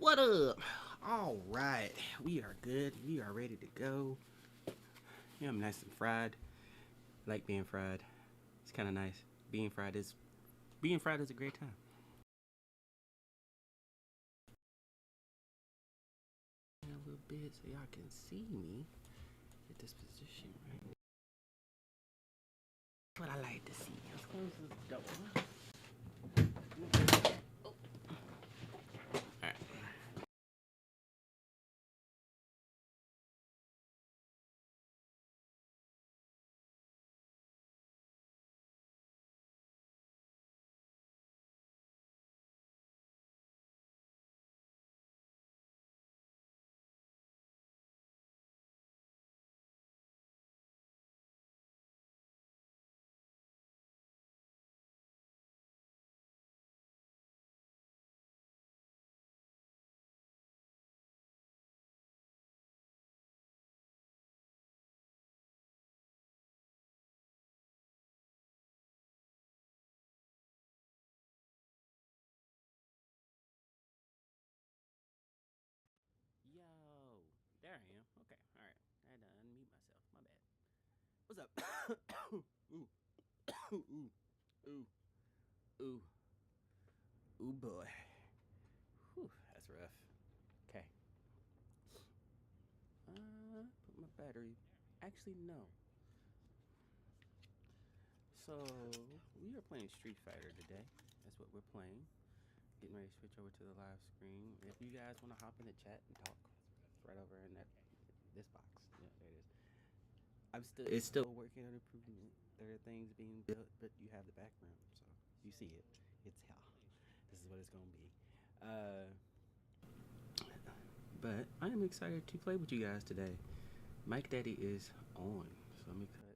What up? All right, we are good. We are ready to go. Yeah, I'm nice and fried. I like being fried. It's kind of nice. Being fried is a great time. A little bit so y'all can see me. Get this position right. That's what I like to see. Let's close this door. Oh. All right. Yo, there I am. Okay, all right. I had to unmute myself. My bad. What's up? Ooh, ooh, ooh, ooh, ooh, ooh, boy. Whew, that's rough. Okay. Put my battery. Actually, no. So we are playing Street Fighter today. That's what we're playing. Getting ready to switch over to the live screen. If you guys want to hop in the chat and talk, it's right over in this box. Yeah, there it is. It's still working on improvement. There are things being built, but you have the background, so you see it. It's hell. This is what it's gonna be. Uh, but I am excited to play with you guys today. Mike Daddy is on, so let me cut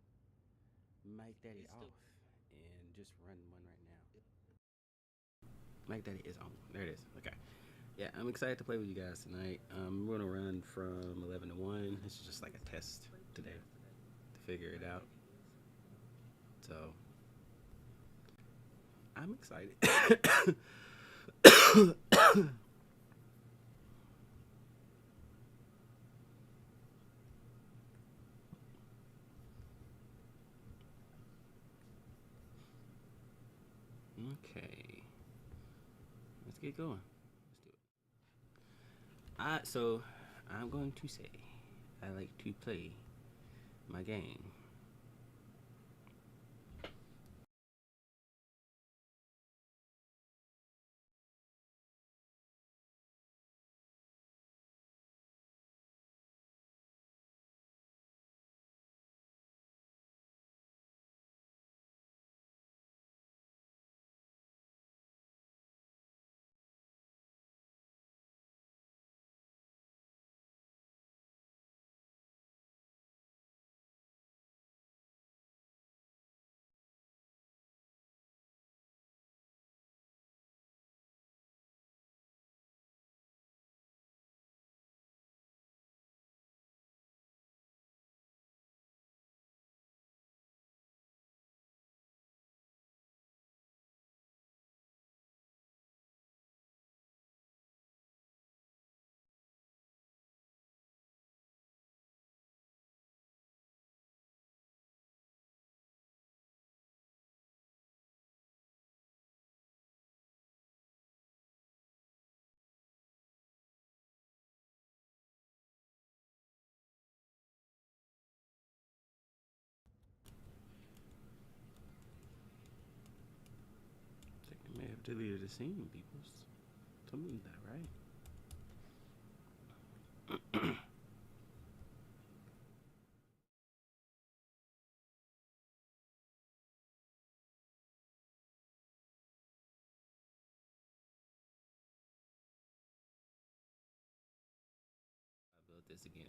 Mike Daddy off and just run one right now. Mike Daddy is on. There it is. Okay. Yeah, I'm excited to play with you guys tonight. We're gonna run from 11 to 1. This is just like a test today to figure it out. So I'm excited. Okay, let's get going. Let's do it. So I'm going to say I like to play my game. I think I may have deleted the scene, peoples. Something that right. I built this again.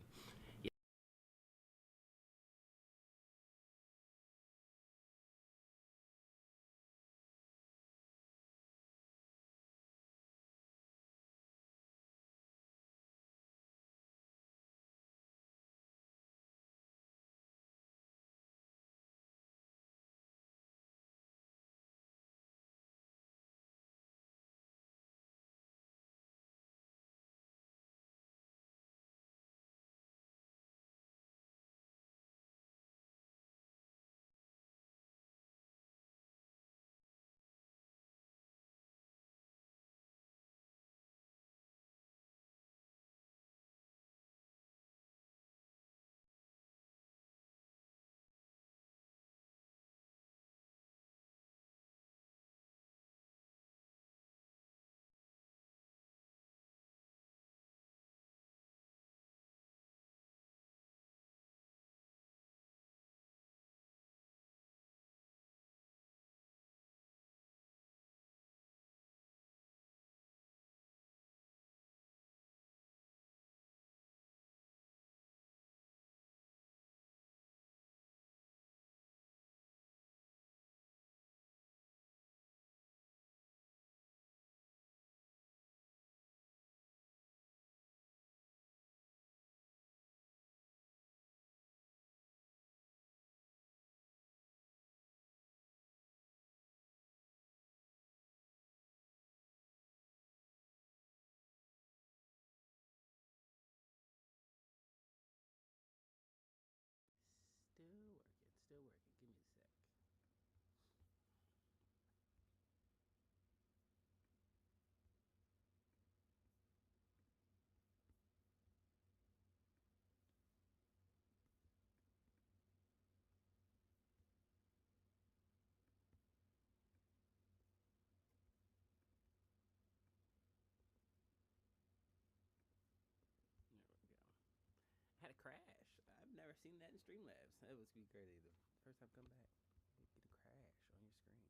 seen that in Streamlabs. That would be crazy. The first time I come back, you get a crash on your screen.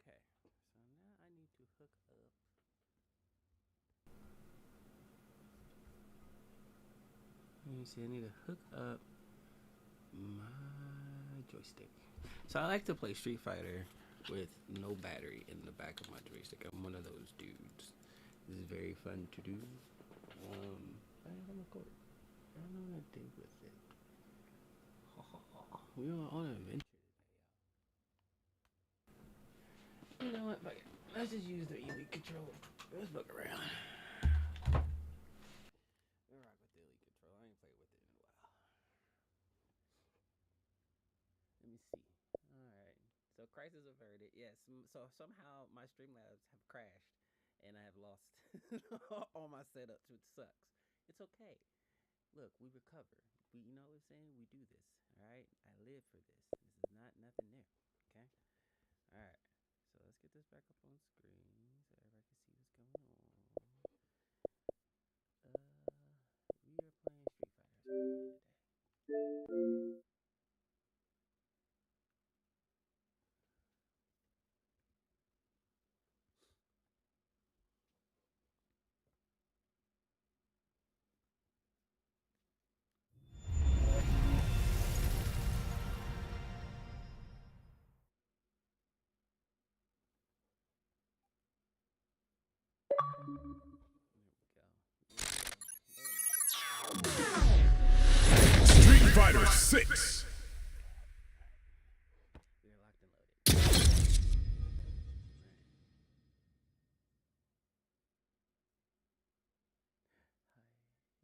Okay, so now I need to hook up. Let me see. I need to hook up my joystick. So I like to play Street Fighter with no battery in the back of my joystick. I'm one of those dudes. This is very fun to do. I have a cord. I don't know what to do with it. We are on an adventure today, y'all. You know what? Fuck it. Let's just use the Elite controller. Let's look around. We'll rock with the Elite controller. I ain't played with it in a while. Let me see. Alright. So crisis averted. Yes. So somehow my Streamlabs have crashed and I have lost all my setups, which sucks. It's okay. Look, we recover. You know what I'm saying? We do this. Alright? I live for this. This is not nothing new. Okay? Alright. So let's get this back up on screen so everybody can see what's going on. We are playing Street Fighter. That's what we're playing today. Street Fighter 6. We are locked and loaded. Hi.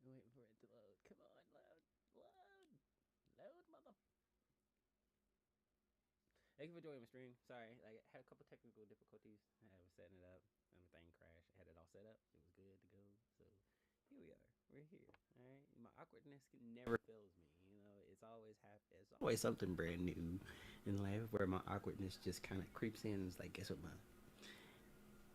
Waiting for it to load. Come on, load, mother. Thank you for joining my stream. Sorry, I had a couple technical difficulties. I was setting it up, everything crashed. I had it all set up. It was good to go. So here we are. We're here. All right. My awkwardness never fails me. You know, it's always something brand new in life where my awkwardness just kind of creeps in. It's like, guess what, man?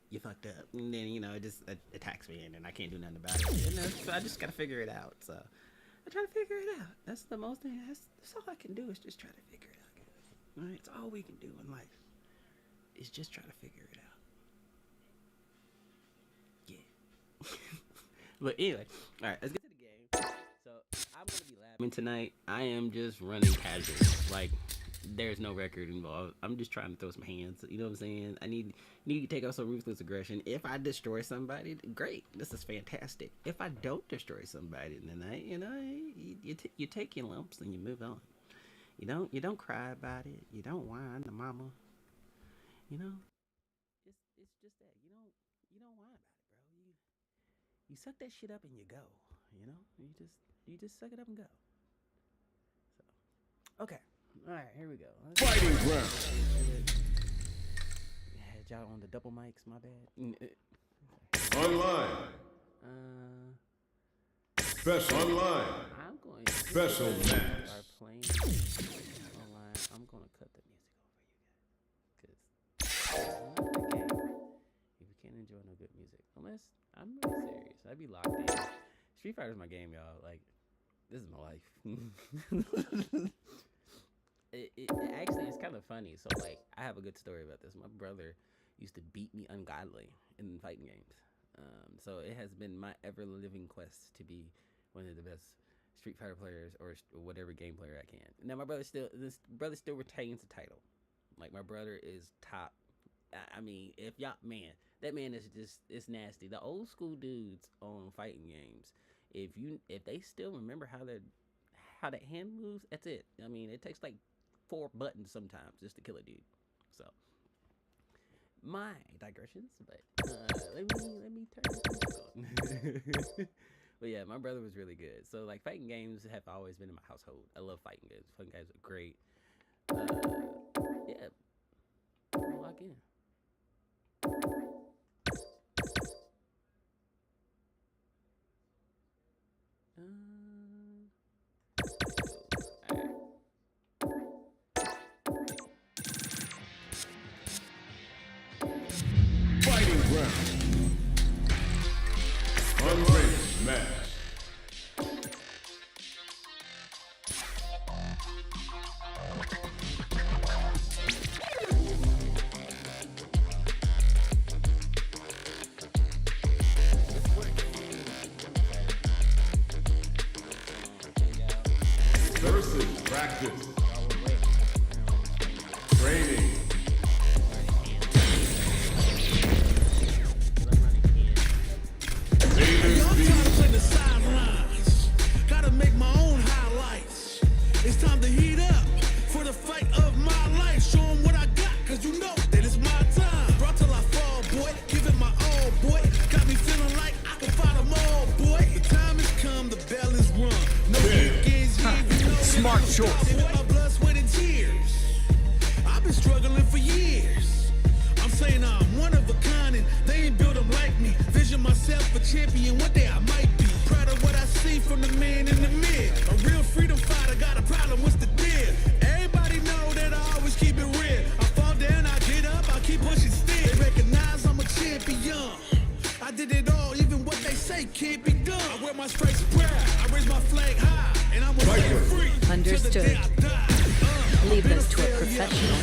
You fucked up, and then it just attacks me, and then I can't do nothing about it. And so I just gotta figure it out. So I try to figure it out. That's the most thing. That's all I can do is just try to figure it out. Right? It's all we can do in life is just try to figure it out. Yeah. But anyway, all right, let's get to the game. So I'm gonna be laughing tonight. I am just running casual. Like there's no record involved. I'm just trying to throw some hands. You know what I'm saying? I need to take out some ruthless aggression. If I destroy somebody, great. This is fantastic. If I don't destroy somebody, then you take your lumps and you move on. You don't cry about it. You don't whine to mama. It's just that. You don't whine about it, bro. You suck that shit up and you go. You just suck it up and go. So okay. Alright, here we go. Fighting round. Had y'all on the double mics, my bad. Online. Special online. I'm going to Special match. start playing online. I'm going to cut the music over, you guys. Because I'm not the game if you can't enjoy no good music. Unless I'm really serious. I'd be locked in. Street Fighter's my game, y'all. Like, this is my life. It actually is kind of funny. So, like, I have a good story about this. My brother used to beat me ungodly in fighting games. So it has been my ever-living quest to be one of the best Street Fighter players or whatever game player I can. Now my brother still retains the title. Like my brother is top. I mean, if y'all that man is just it's nasty. The old school dudes on fighting games, if they still remember how that hand moves, that's it. I mean, it takes like 4 buttons sometimes just to kill a dude. So my digressions, but let me turn this on. But yeah, my brother was really good. So like fighting games have always been in my household. I love fighting games. Fighting games are great. Yeah, lock in. Fighting round. Unrated match. Practice. Training. Y'all times in the sidelines. Gotta make my own highlights. It's time to heat up for the fight of my life. Show 'em what I got, cause you know that it's my time. Brought till I fall, boy. Give it my all, boy. Got me feeling like I can fight them all, boy. The time has come, the bell is rung. No weekends, yeah, you know. Smart choice. With my blood, sweat, and tears. I've been struggling for years. I'm saying I'm one of a kind and they ain't built them like me. Vision myself a champion, one day I might be. Proud of what I see from the man in the mid. A real freedom fighter, got a problem, what's the deal? Everybody know that I always keep it real. I fall down, I get up, I keep pushing still. They recognize I'm a champion. I did it all, even what they say can't be done. I wear my stripes proud, I raise my flag high, and I'm gonna stay free. Understood. Till the day I die. Leave Been this to a failure. professional.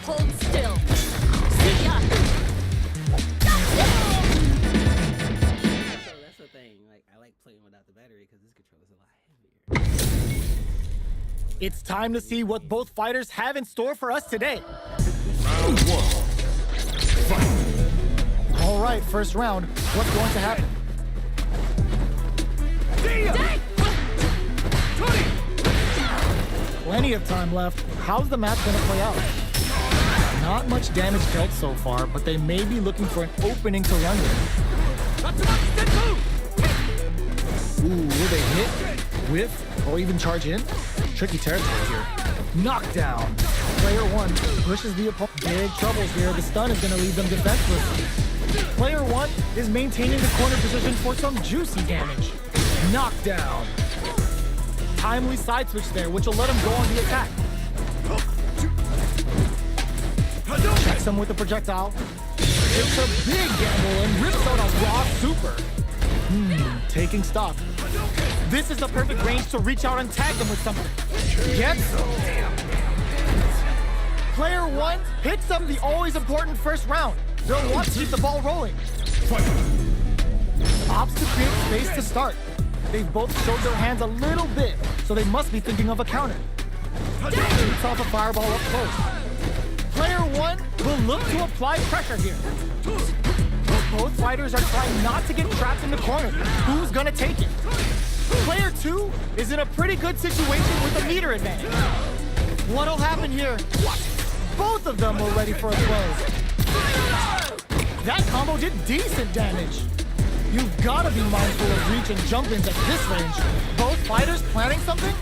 Hold still. See ya. So that's the thing. Like, I like playing without the battery because this controller's a lot heavier. It's time to see what both fighters have in store for us today. Round one. Fight. All right, first round. What's going to happen? Plenty of time left. How's the match going to play out? Not much damage dealt so far, but they may be looking for an opening to run with. Ooh, will they hit, whiff, or even charge in? Tricky territory here. Knockdown. Player one pushes the opponent. Big troubles here. The stun is going to leave them defenseless. Player one is maintaining the corner position for some juicy damage. Knockdown. Timely side switch there, which will let him go on the attack. Checks him with a projectile. It's a big gamble and rips out a raw super. Taking stock. This is the perfect range to reach out and tag them with something. Gets him. Player one picks up the always important first round. They'll want to keep the ball rolling. Opts to create space to start. They've both showed their hands a little bit, so they must be thinking of a counter. Shoots off a fireball up close. Player one will look to apply pressure here. Both fighters are trying not to get trapped in the corner. Who's gonna take it? Player two is in a pretty good situation with a meter advantage. What'll happen here? Both of them were ready for a close. That combo did decent damage. You've gotta be mindful of reach and jump-ins at this range. Both fighters planning something?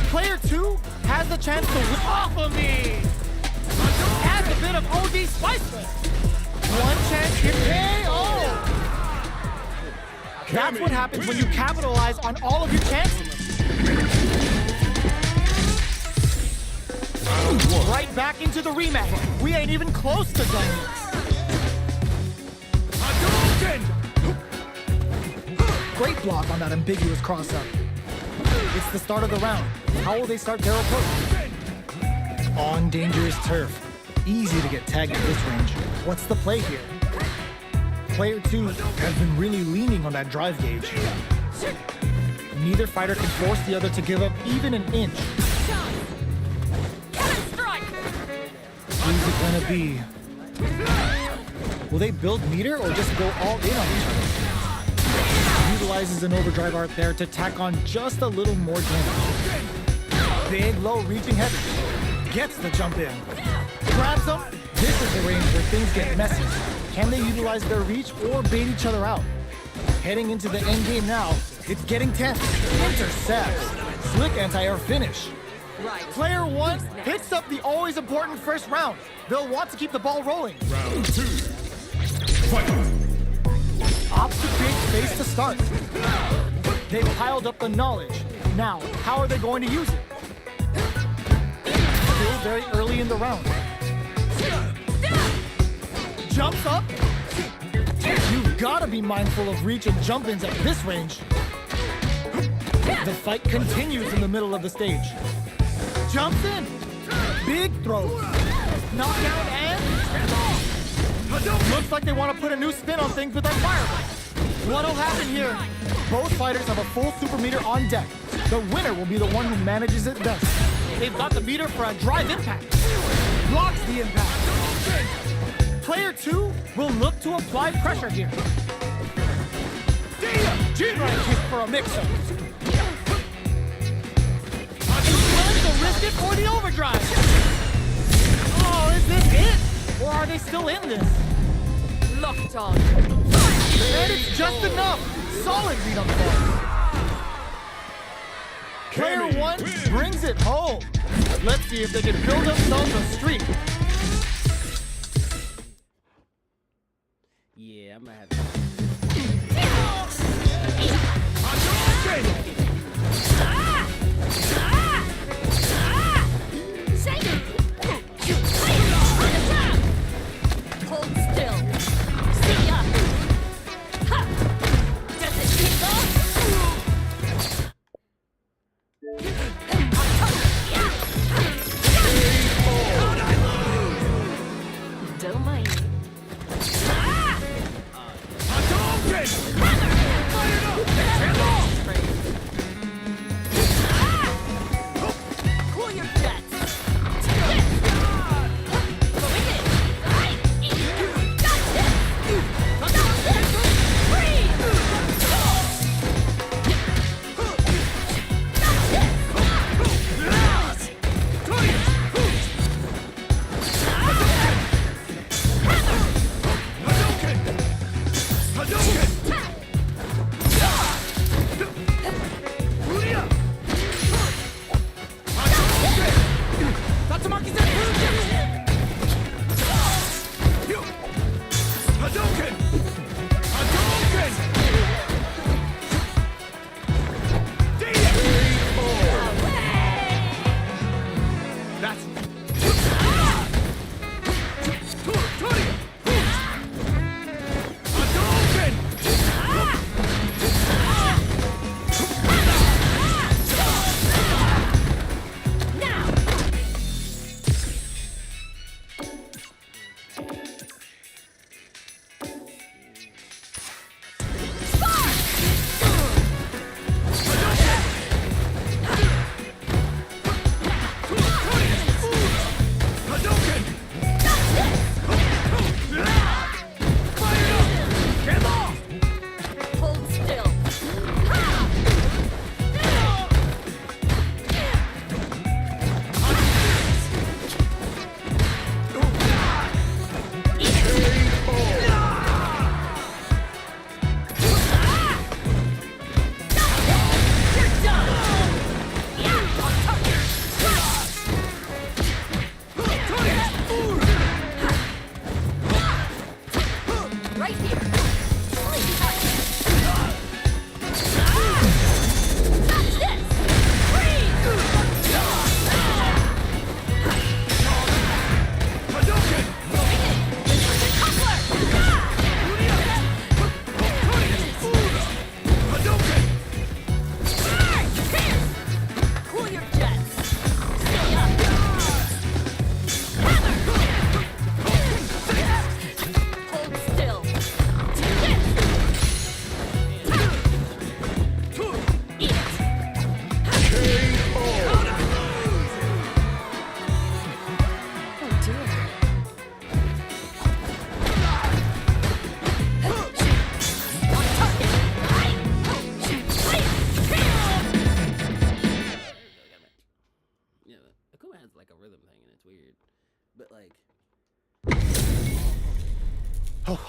Player two has the chance to whip off of me. Adds a bit of OD spice there. One chance hit KO. That's what happens when you capitalize on all of your chances. Right back into the rematch. We ain't even close to done yet. Great block on that ambiguous cross-up. It's the start of the round. How will they start their approach? On dangerous turf. Easy to get tagged at this range. What's the play here? Player two has been really leaning on that drive gauge. Neither fighter can force the other to give up even an inch. Who's it gonna be? Will they build meter or just go all in on each other? Utilizes an overdrive art there to tack on just a little more damage. Big, low, reaching heavy. Gets the jump in. Grabs them. This is the range where things get messy. Can they utilize their reach or bait each other out? Heading into the end game now. It's getting tense. Intercepts. Slick anti-air finish. Player one picks up the always important first round. They'll want to keep the ball rolling. Round two. Fight. Opts to create space to start. They've piled up the knowledge. Now, how are they going to use it? Still very early in the round. Jumps up. You've got to be mindful of reach and jump-ins at this range. The fight continues in the middle of the stage. Jumps in. Big throws. Knockdown and... Looks like they want to put a new spin on things with that fireball. What'll happen here? Both fighters have a full super meter on deck. The winner will be the one who manages it best. They've got the meter for a drive impact. Blocks the impact. Player 2 will look to apply pressure here. G-right kick for a mix-up. Willing to risk it for the overdrive. Oh, is this it? Or are they still in this? Locked on. And it's just enough. Solid beat on the ball. Player 1 brings it home. Let's see if they can build themselves a streak. Yeah, I'm gonna have to. Hold still. See ya. Ha. Does it tickle? Don't mind me. Cool your jets.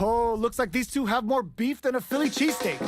Oh, looks like these two have more beef than a Philly cheesesteak.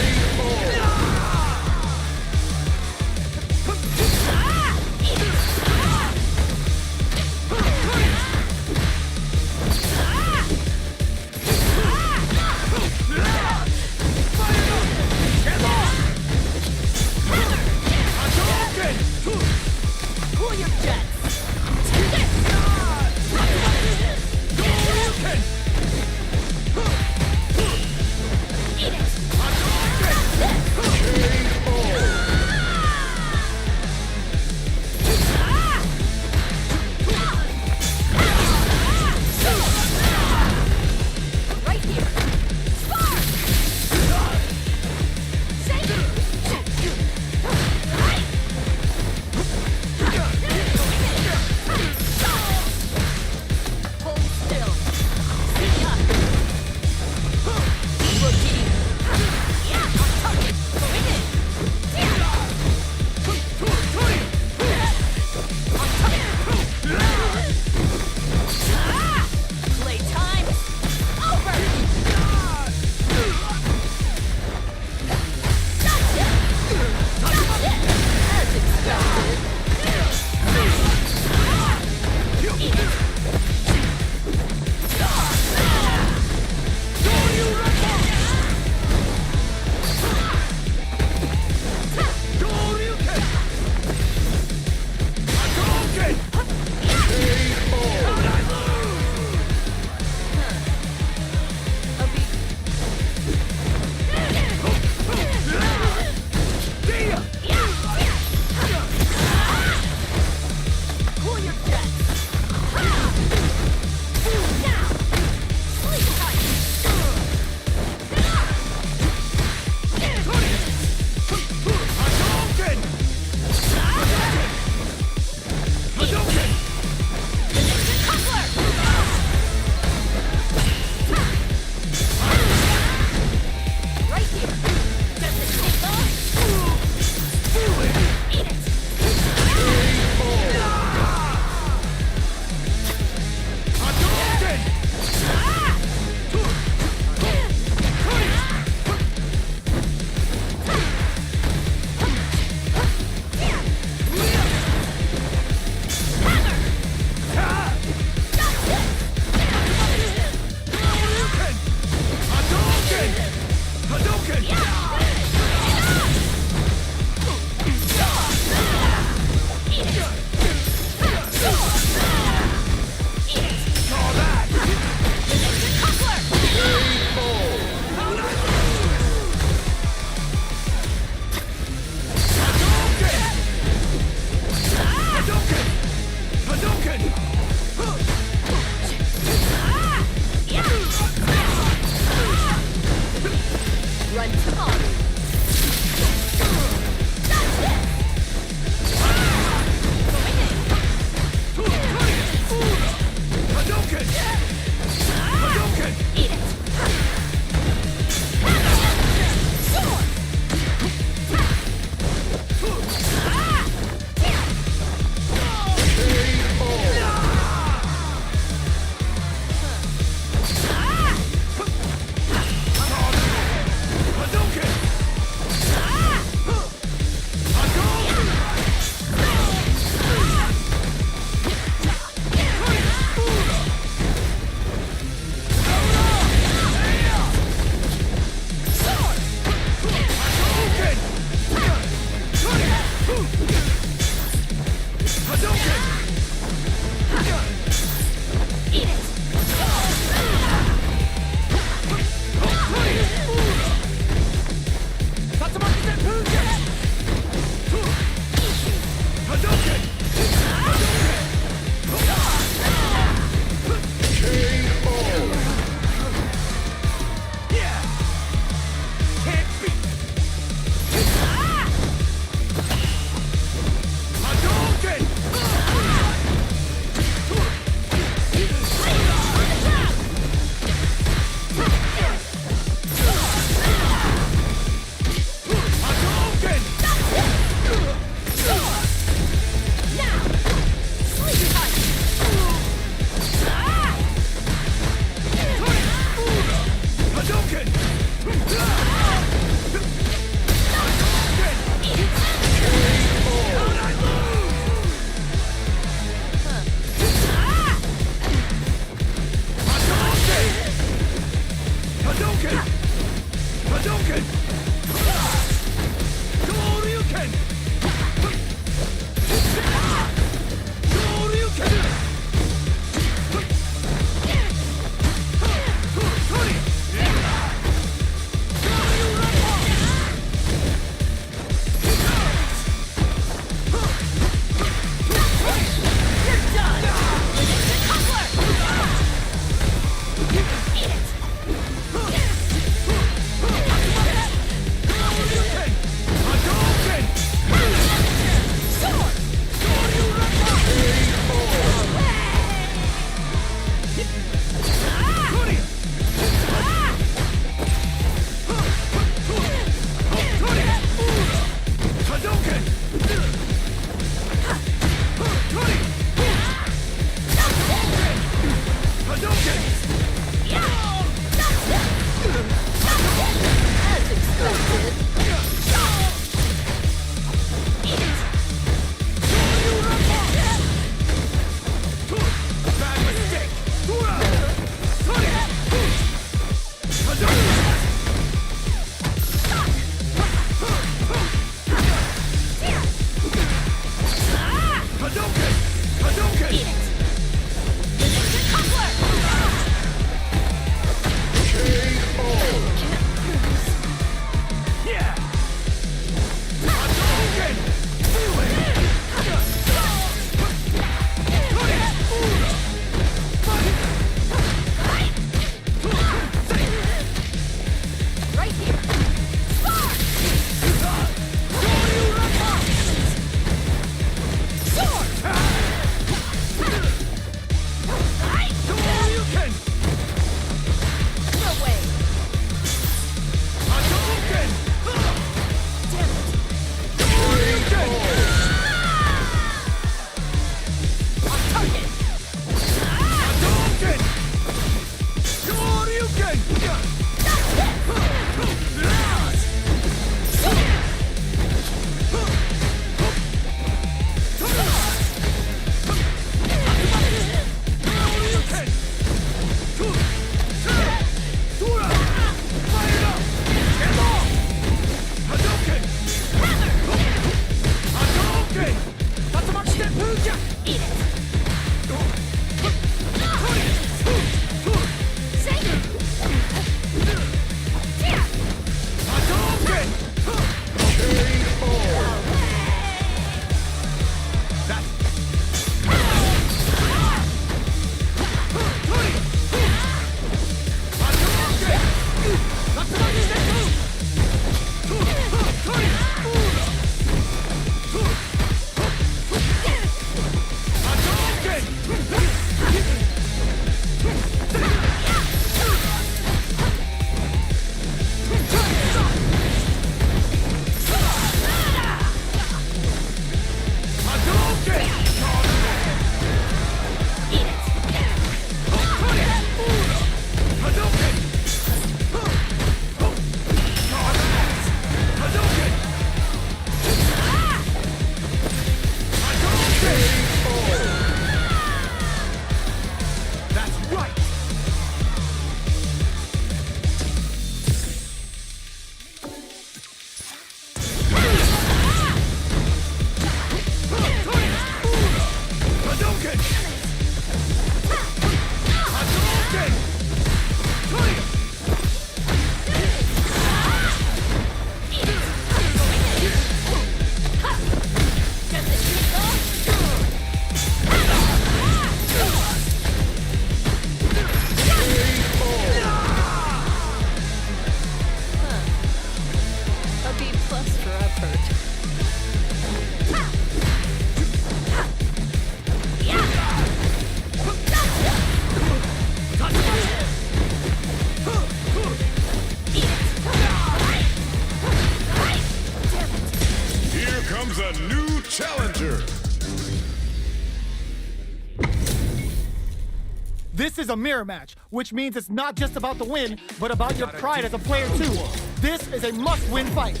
This is a mirror match, which means it's not just about the win, but about your pride as a player too. This is a must-win fight.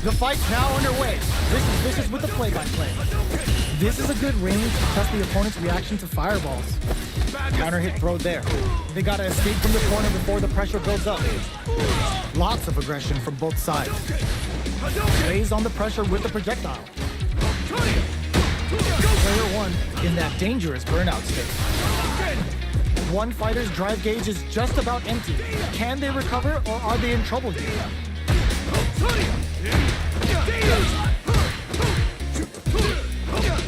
The fight's now underway. This is Vicious with the play-by-play. This is a good range to test the opponent's reaction to fireballs. Counter hit throw there. They gotta escape from the corner before the pressure builds up. Lots of aggression from both sides. Lays on the pressure with the projectile. Player one in that dangerous burnout state. One fighter's drive gauge is just about empty. Can they recover or are they in trouble here?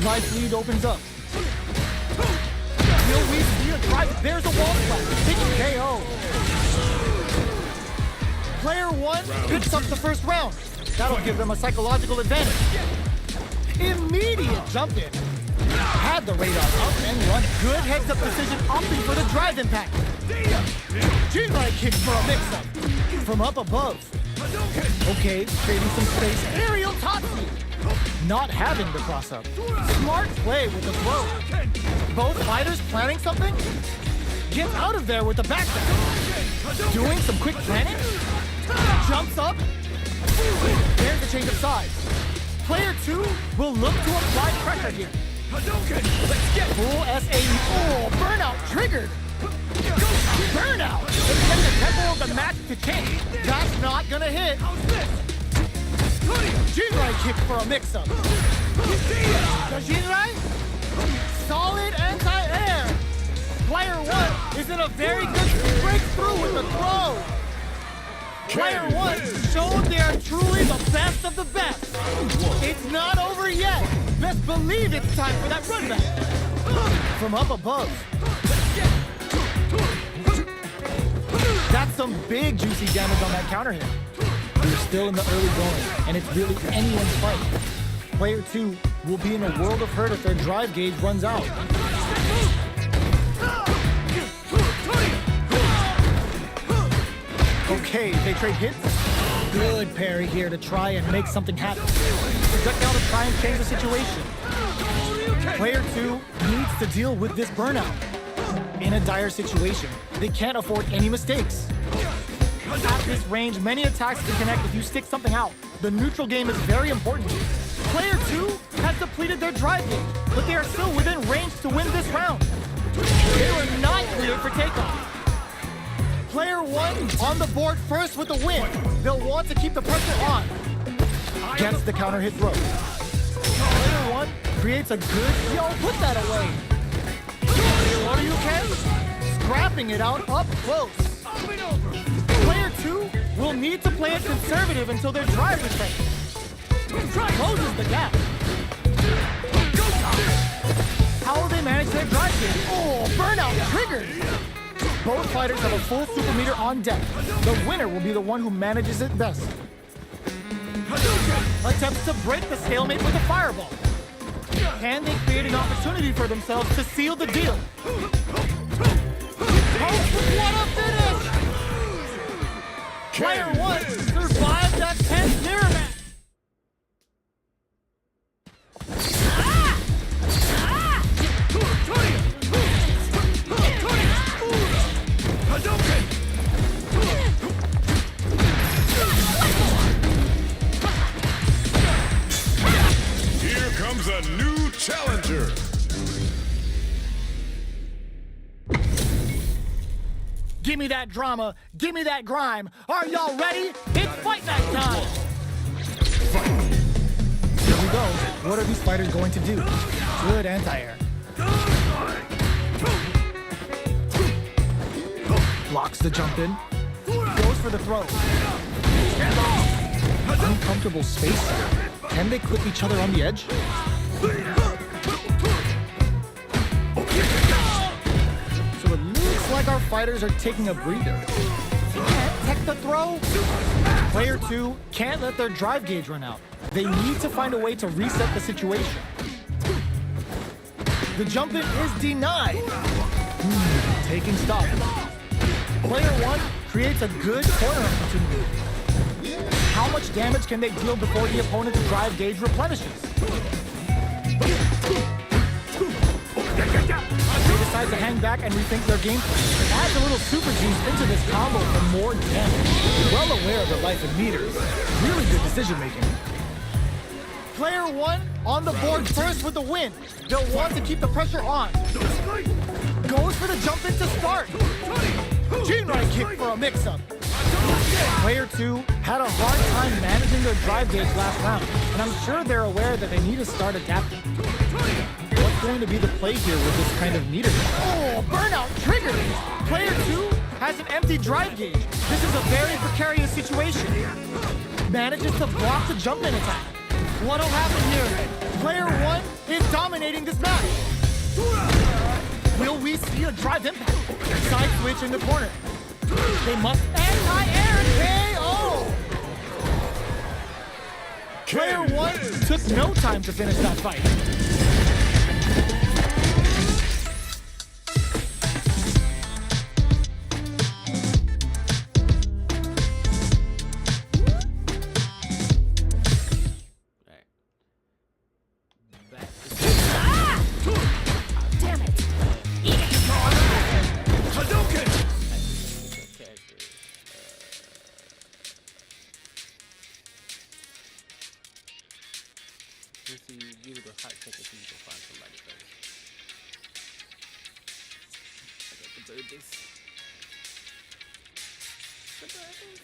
Life lead opens up. Will we see a drive? There's a wall slap. Big KO. Player one picks up the first round. That'll give them a psychological advantage. Immediate jump in. Had the radar up and run. Good heads-up decision opting for the drive impact. G-right kick for a mix-up. From up above. Okay, creating some space. Aerial Tatsu. Not having the cross-up. Smart play with the throw. Both fighters planning something? Gets out of there with the backdash. Doing some quick planning? Jumps up. There's a change of sides. Player two will look to apply pressure here. Let's get full SAE. Oh, burnout triggered. Burnout! Expect the tempo of the match to change. That's not gonna hit. Jinrai kick for a mix-up. The Jinrai? Solid anti-air. Player one is in a very good breakthrough with the throw. Player one showed they are truly the best of the best. It's not over yet. Best believe it's time for that run back. From up above. That's some big juicy damage on that counter hit. We're still in the early going, and it's really anyone's fight. Player two will be in a world of hurt if their drive gauge runs out. Okay, they trade hits. Good parry here to try and make something happen. Projectile to try and change the situation. Player two needs to deal with this burnout. In a dire situation, they can't afford any mistakes. At this range, many attacks can connect if you stick something out. The neutral game is very important. Player two has depleted their drive gauge, but they are still within range to win this round. They were not cleared for takeoff. Player one on the board first with the win. They'll want to keep the pressure on. Gets the counter hit throw. Player one creates a good, put that away. What do you can? Scrapping it out up close. Player two will need to play it conservative until their drive is ready. Closes the gap. How will they manage their drive gauge? Oh, burnout triggered. Both fighters have a full super meter on deck. The winner will be the one who manages it best. Attempts to break the stalemate with a fireball. Can they create an opportunity for themselves to seal the deal? What a finish! Player one survived that tense mirror match. Here comes a new challenger. Give me that drama, give me that grime. Are y'all ready? It's fight night time! Here we go. What are these fighters going to do? Good anti-air. Blocks the jump in. Goes for the throw. Uncomfortable space. Can they clip each other on the edge? So it looks like our fighters are taking a breather. Can't tech the throw. Player two can't let their drive gauge run out. They need to find a way to reset the situation. The jump in is denied. Taking stock. Player one creates a good corner opportunity. How much damage can they deal before the opponent's drive gauge replenishes? They decides to hang back and rethink their game plan. Adds a little super juice into this combo for more damage. Well aware of their life and meters. Really good decision making. Player 1 on the board first with the win. They'll want to keep the pressure on. Goes for the jump in to start. Right kick for a mix-up. Player 2 had a hard time managing their drive gauge last round, and I'm sure they're aware that they need to start adapting. What's going to be the play here with this kind of meter? Oh, burnout triggered! Player 2 has an empty drive gauge. This is a very precarious situation. Manages to block the jump-in attack. What'll happen here? Player 1 is dominating this match. Will we see a drive impact? Side switch in the corner. They must anti-air KO! Player 1 took no time to finish that fight. Let's see, give it a hot second so you can find somebody first. I got the birdies. The birdies.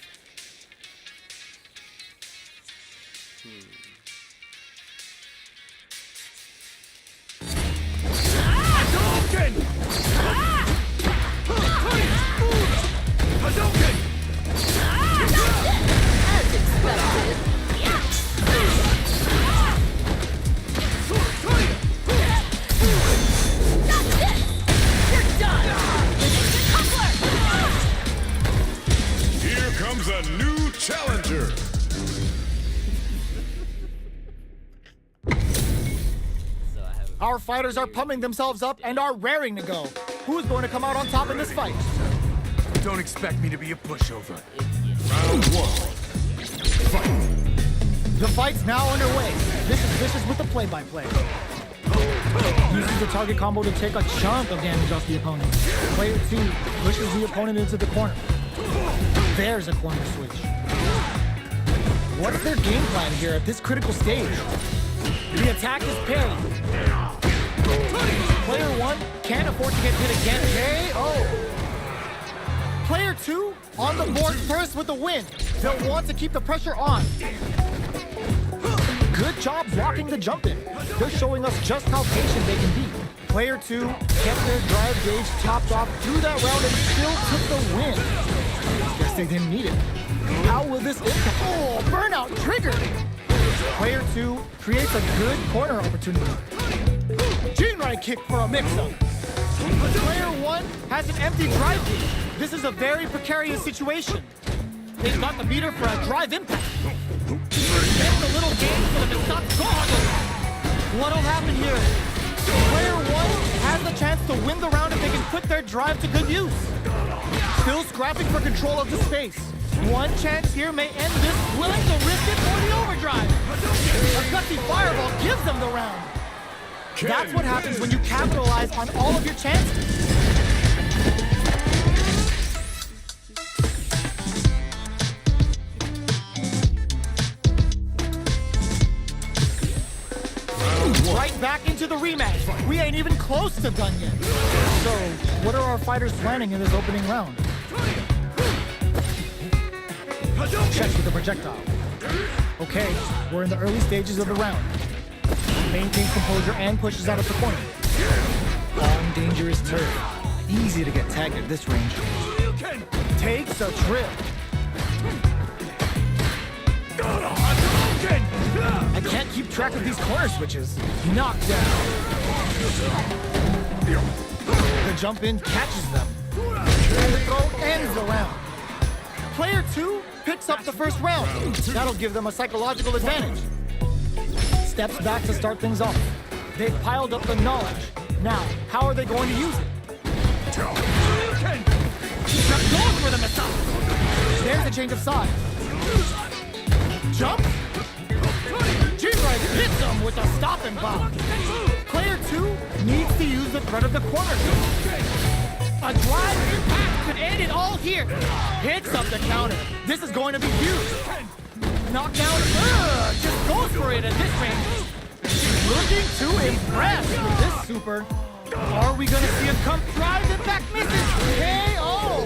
Hadouken! Hadouken! As expected. That's it! You're done! Coupler! Here comes a new challenger. Our fighters are pumping themselves up and are raring to go. Who's going to come out on top in this fight? Don't expect me to be a pushover. Round 1. Fight. The fight's now underway. This is Vicious with the play-by-play. Uses the target combo to take a chunk of damage off the opponent. Player 2 pushes the opponent into the corner. There's a corner switch. What's their game plan here at this critical stage? The attack is parried. Player 1 can't afford to get hit again. KO! Player 2 on the board first with the win. They'll want to keep the pressure on. Good job blocking the jump in. They're showing us just how patient they can be. Player 2 kept their drive gauge topped off through that round and still took the win. Guess they didn't need it. How will this impact? Oh, burnout triggered! Player 2 creates a good corner opportunity. Right kick for a mix-up. Player 1 has an empty drive gauge. This is a very precarious situation. They've got the meter for a drive impact. It's a little game for them to stop going. What'll happen here? Player 1 has the chance to win the round if they can put their drive to good use. Still scrapping for control of the space. One chance here may end this, willing to risk it for the overdrive. A gutsy fireball gives them the round. That's what happens when you capitalize on all of your chances. Right back into the rematch. We ain't even close to done yet. So, what are our fighters planning in this opening round? Checks with the projectile. Okay, we're in the early stages of the round. Maintains composure and pushes out of the corner. On dangerous turf. Easy to get tagged at this range. Takes a trip. I can't keep track of these corner switches. Knocked down. The jump in catches them. And the throw ends the round. Player 2 picks up the first round. That'll give them a psychological advantage. Steps back to start things off. They've piled up the knowledge. Now, how are they going to use it? Going for the missile. There's a change of sides. Jump. G-Right hits him with a stopping bomb. Player 2 needs to use the threat of the corner. A drive impact could end it all here. Hits up the counter. This is going to be huge. Knockdown. Just goes for it at this range. Looking to impress with this super. Are we going to see him come drive? In fact, misses. KO.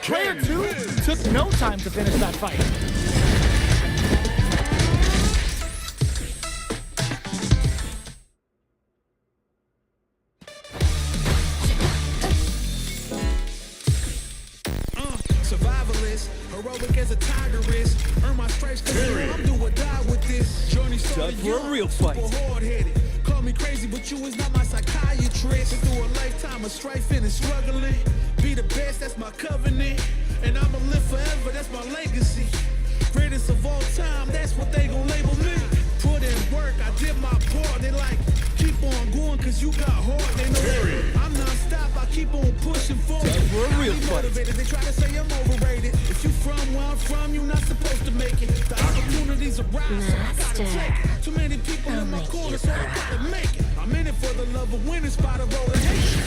Player 2 took no time to finish that fight. Survivalist, heroic as a tiger is. Earn my stripes, cause I'm do or die with this. Journey started for a real fight. super hard-headed. Call me crazy, but you is not my psychiatrist. Been through a lifetime of strifing and struggling. Be the best, that's my covenant. And I'ma live forever, that's my legacy. Greatest of all time, that's what they gon' label me. Put in work, I did my part. They like, keep on going, cause you got heart. They know that I'm non-stop, I keep on pushing forward. For a real fight. Motivated. They try to say I'm overrated. If you from where I'm from, you're not supposed to make it. The opportunities arise, so I gotta take it. Too many people in my corner, so I gotta make it. I'm in it for the love of winning, spot of rolling nation.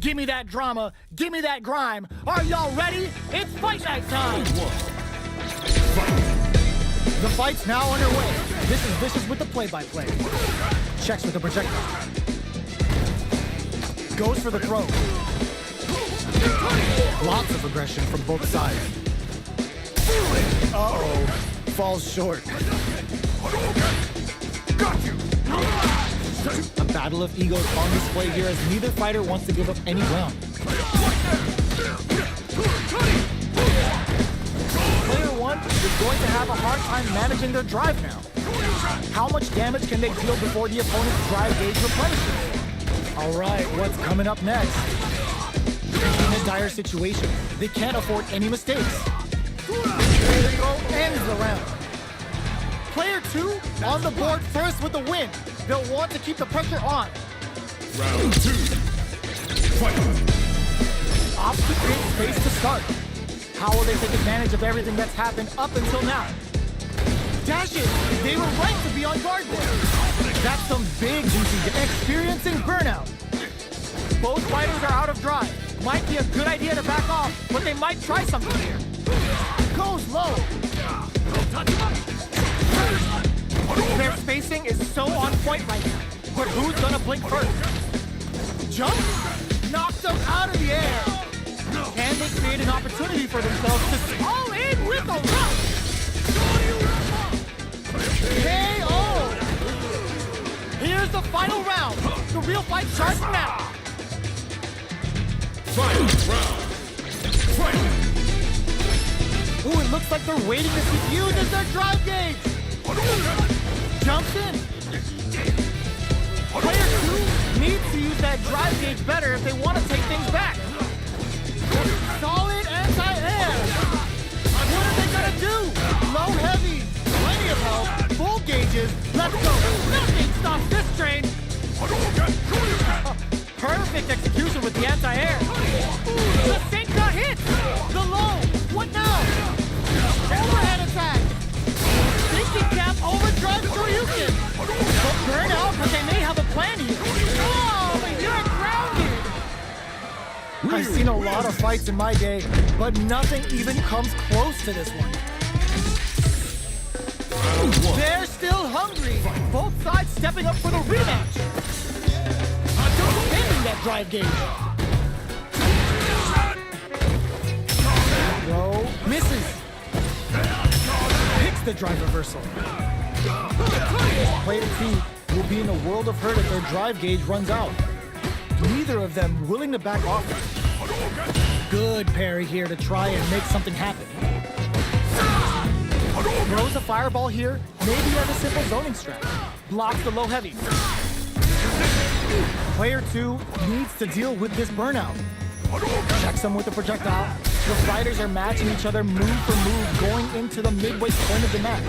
Give me that drama. Give me that grime. Are y'all ready? It's fight night time. The fight's now underway. This is Vicious with the play-by-play. Checks with the projectile. Goes for the throw. Lots of aggression from both sides. Uh-oh. Falls short. Got you! A battle of egos on display here as neither fighter wants to give up any ground. Player one is going to have a hard time managing their drive now. How much damage can they deal before the opponent's drive gauge replenishes? All right, what's coming up next? In a dire situation, they can't afford any mistakes. There they go, ends the round. Player two on the board first with the win. They'll want to keep the pressure on. Round 2. Fight! Ops to create space to start. How will they take advantage of everything that's happened up until now? Dash it! They were right to be on guard there. That's some big usage, experiencing burnout. Both fighters are out of drive. Might be a good idea to back off, but they might try something here. Goes low. Their spacing is so on point right now. But who's gonna blink first? Jump? Knocked them out of the air. Can they create an opportunity for themselves to all in with a rush? KO! Here's the final round. The real fight starts now. Final round! Fight! Ooh, it looks like they're waiting to see who uses their drive gauge. Jumps in. Player two needs to use that drive gauge better if they want to take things back. Solid anti-air. What are they gonna do? Low heavy, plenty of health, full gauges. Let's go. Nothing stops this train. Perfect execution with the anti-air. The sink got hit. The low. What now? Overhead attack. Thinking cap overdrive Shoryuken. But burn out because they may have a plan here. Oh, but you're grounded. I've seen a lot of fights in my day, but nothing even comes close to this one. They're still hungry. Both sides stepping up for the rematch. Ending that drive game. Throw misses. Picks the drive reversal. Player two will be in a world of hurt if their drive gauge runs out. Neither of them willing to back off. Good parry here to try and make something happen. Throws a fireball here, maybe as a simple zoning strat. Blocks the low heavy. Player two needs to deal with this burnout. Checks them with the projectile. The fighters are matching each other move for move going into the midway point of the match.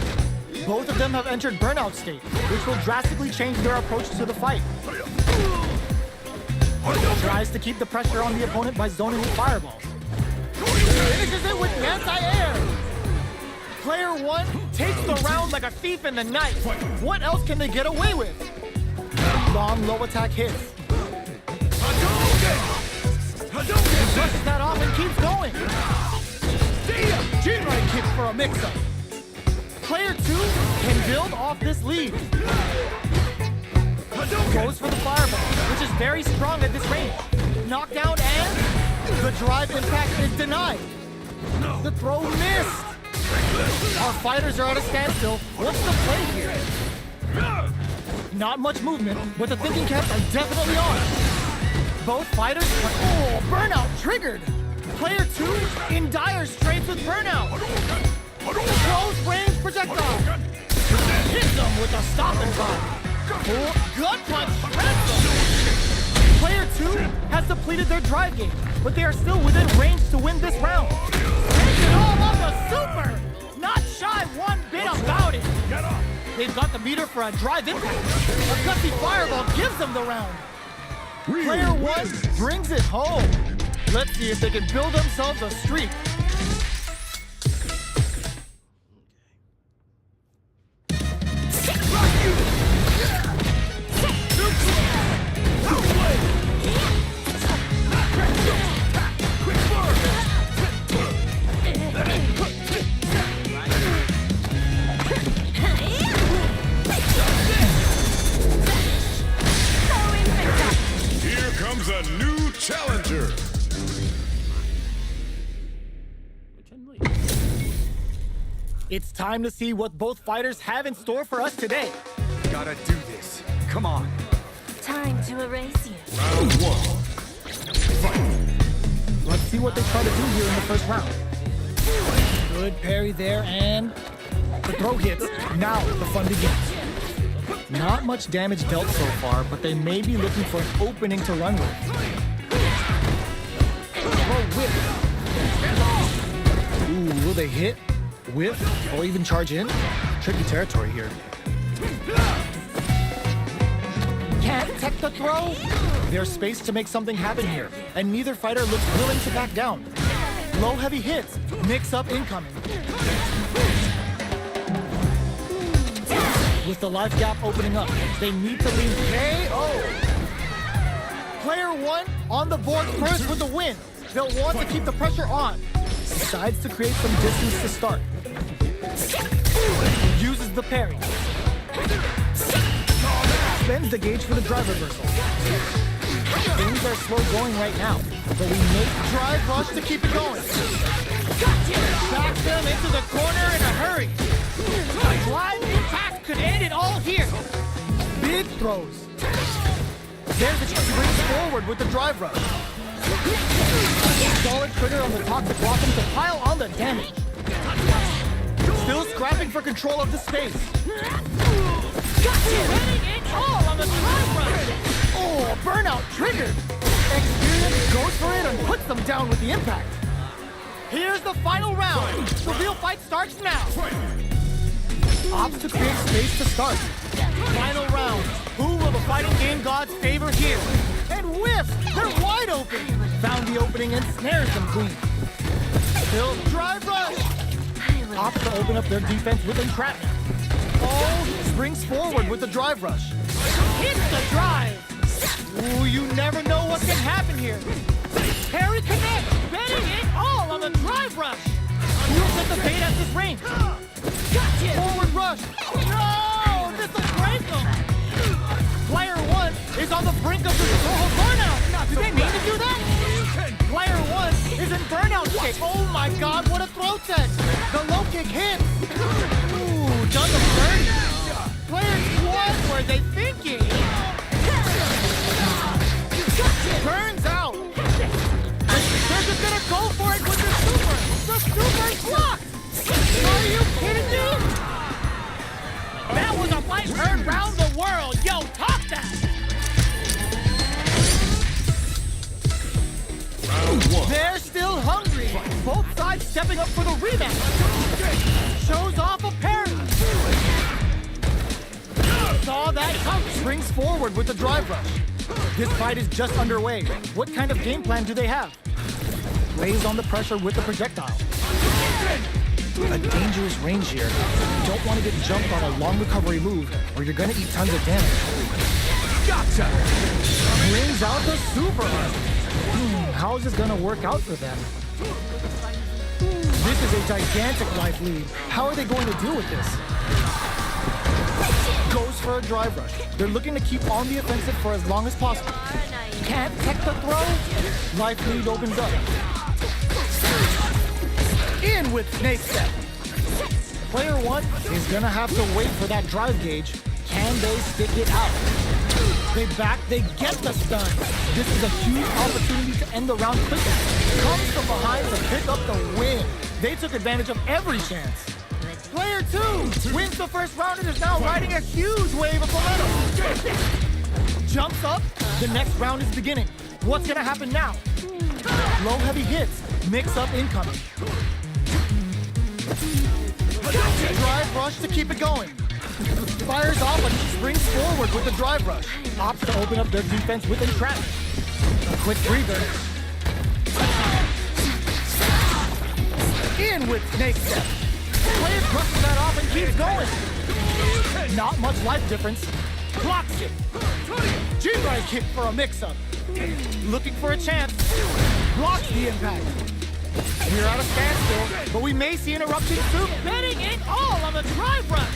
Both of them have entered burnout state, which will drastically change their approach to the fight. Tries to keep the pressure on the opponent by zoning with fireballs. Finishes it with the anti-air. Player one takes the round like a thief in the night. What else can they get away with? Long low attack hits. Brushes that off and keeps going. G-right kick for a mix-up. Player two can build off this lead. Goes for the fireball, which is very strong at this range. Knockdown and the drive impact is denied. The throw missed. Our fighters are at a standstill. What's the play here? Not much movement, but the thinking caps are definitely on. Both fighters are, burnout triggered. Player two in dire straits with burnout. Close range projectile. Hits them with a stop and drop. Gut punch shreds them. Player two has depleted their drive gauge, but they are still within range to win this round. Take it all on the super. Not shy one bit about it. They've got the meter for a drive impact. A gutsy fireball gives them the round. Player one brings it home. Let's see if they can build themselves a streak. new challenger. It's time to see what both fighters have in store for us today. Gotta do this. Come on. Time to erase you. Round one. Fight. Let's see what they try to do here in the first round. Good parry there, and the throw hits. Now the fun begins. Not much damage dealt so far, but they may be looking for an opening to run with. Throw whip. Ooh, will they hit, whiff, or even charge in? Tricky territory here. Can't tech the throw. There's space to make something happen here, and neither fighter looks willing to back down. Low heavy hits, mix up incoming. With the life gap opening up, they need to leave KO. Player one on the board first with the win. They'll want to keep the pressure on. Decides to create some distance to start. Uses the parry. Spends the gauge for the drive reversal. Things are slow going right now, but we make drive rush to keep it going. Back them into the corner in a hurry. A drive impact could end it all here. Big throws. There's a chance to bring forward with the drive rush. Solid trigger on the toxic blossom to pile on the damage. Still scrapping for control of the space. Running it all on the drive rush. Oh, burnout triggered. Experience goes for it and puts them down with the impact. Here's the final round. The real fight starts now. Opts to create space to start. Final round. Who will the fighting game gods favor here? And whiff! They're wide open. Found the opening and snares them clean. Still drive rush. Opts to open up their defense with entrapment. Oh, springs forward with the drive rush. Hits the drive. Ooh, you never know what can happen here. Parry connect, betting it all on the drive rush. Who'll get the bait at this range? Forward rush. No, this will break them. Player one is on the brink of the total burnout. Did they mean to do that? Player one is in burnout kick. Oh my God, what a throw tech. The low kick hits. Ooh, done the burn. Player one, were they thinking? Turns out. They're just gonna go for it with the super. The super's blocked. Are you kidding me? That was a fight heard round the world. Yo, top that. Round one. They're still hungry. Both sides stepping up for the rematch. Shows off a parry. Saw that coming. Springs forward with the drive rush. This fight is just underway. What kind of game plan do they have? Lays on the pressure with the projectile. A dangerous range here. You don't want to get jumped on a long recovery move, or you're going to eat tons of damage. Gotcha! Brings out the super art. How is this going to work out for them? This is a gigantic life lead. How are they going to deal with this? Goes for a drive rush. They're looking to keep on the offensive for as long as possible. Can't tech the throw. Life lead opens up. In with snake step. Player one is gonna have to wait for that drive gauge. Can they stick it out? They back, they get the stun. This is a huge opportunity to end the round quickly. Comes from behind to pick up the win. They took advantage of every chance. Player two wins the first round and is now riding a huge wave of momentum. Jumps up, the next round is beginning. What's gonna happen now? Low heavy hits, mix up incoming. Drive rush to keep it going. Fires off and springs forward with the drive rush. Opts to open up their defense with entrapment. A quick breather. In with snake step. Player brushes that off and keeps going. Not much life difference. Blocks it. G-right kick for a mix-up. Looking for a chance. Blocks the impact. We're at a standstill, but we may see an eruption soon. Betting it all on the drive rush.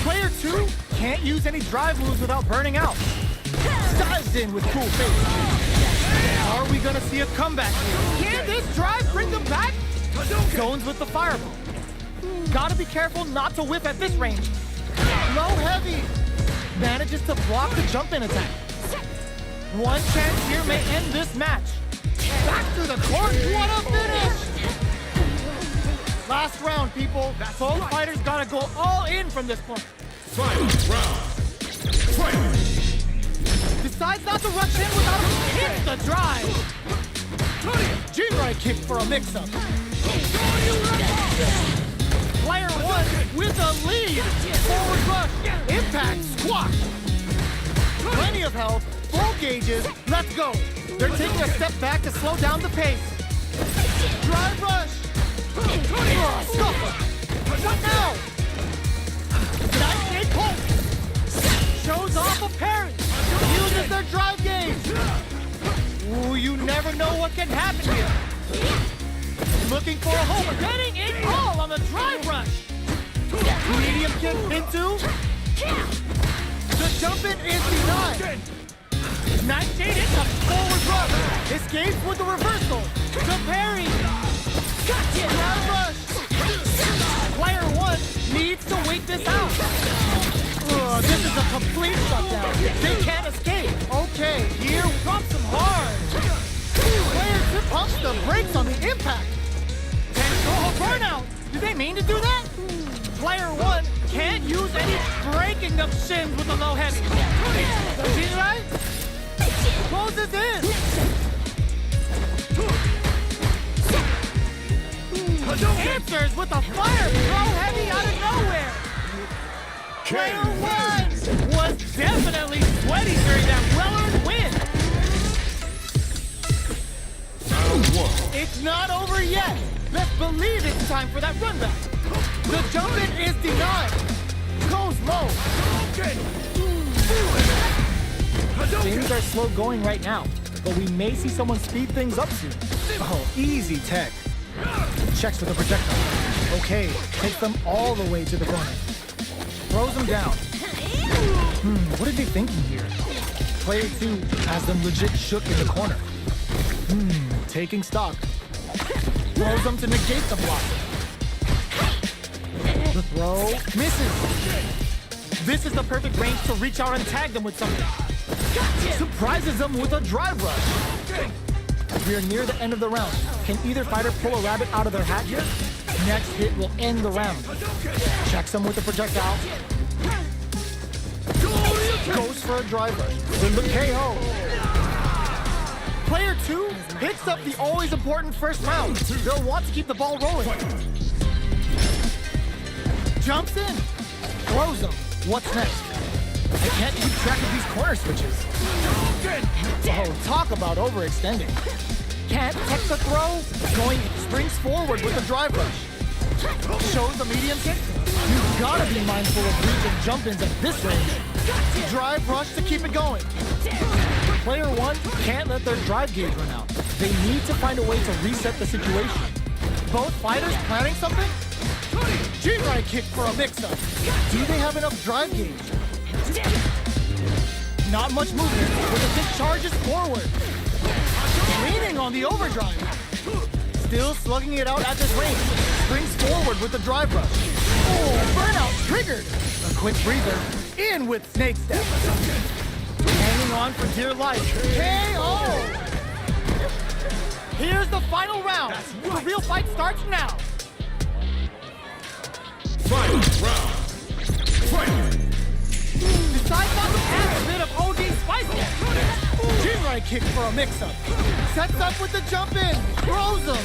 Player two can't use any drive moves without burning out. Dives in with cool face. be a comeback here. Can this drive bring them back? Zones with the fireball. Gotta be careful not to whiff at this range. Low heavy. Manages to block the jump-in attack. One chance here may end this match. Back through the court. What a finish! Last round, people. Both fighters gotta go all in from this point. Final round. Fight! Decides not to rush in without hits the drive. G-right kick for a mix-up. Player one with a lead. Forward rush. Impact squash. Plenty of health. Full gauges. Let's go. They're taking a step back to slow down the pace. Drive rush. Stopper. What now? Nice pulse. Shows off a parry. Uses their drive gauge. Ooh, you never know what can happen here. Looking for a home. Getting it all on the drive rush. Medium kick into. The jump-in is denied. Nightshade hits a forward rush. Escapes with the reversal. The parry. Drive rush. Player one needs to wait this out. This is a complete shutdown. They can't escape. Okay, here drops them hard. Player two pumps the brakes on the impact. Oh, burnout. Did they mean to do that? Player one can't use any breaking of shins with the low heavy. See right? Closes in. Answers with a fire throw heavy out of nowhere. Player one was definitely sweaty during that well-earned win. Round one. It's not over yet. Let's believe it's time for that run back. The jump-in is denied. Goes low. Things are slow going right now, but we may see someone speed things up soon. Oh, easy tech. Checks with a projectile. Okay, takes them all the way to the corner. Throws them down. What are they thinking here? Player two has them legit shook in the corner. Taking stock. Throws them to negate the block. The throw misses. This is the perfect range to reach out and tag them with something. Surprises them with a drive rush. We are near the end of the round. Can either fighter pull a rabbit out of their hat here? Next hit will end the round. Checks them with a projectile. Goes for a drive rush. Then the KO. Player two hits up the always important first round. They'll want to keep the ball rolling. Jumps in. Throws them. What's next? I can't keep track of these corner switches. Oh, talk about overextending. Can't catch the throw. Springs forward with a drive rush. Shows the medium kick. You've got to be mindful of reach and jump-ins at this range. Drive rush to keep it going. Player one can't let their drive gauge run out. They need to find a way to reset the situation. Both fighters planning something? G-right kick for a mix-up. Do they have enough drive gauge? Not much movement, but the kick charges forward. Leaning on the overdrive. Still slugging it out at this range. Springs forward with the drive rush. Oh, burnout triggered. A quick breather. In with snake step. Hanging on for dear life. KO! Here's the final round. The real fight starts now. Final round. Fight! Decides not to add a bit of OD spice there. G-right kick for a mix-up. Sets up with the jump-in. Throws him.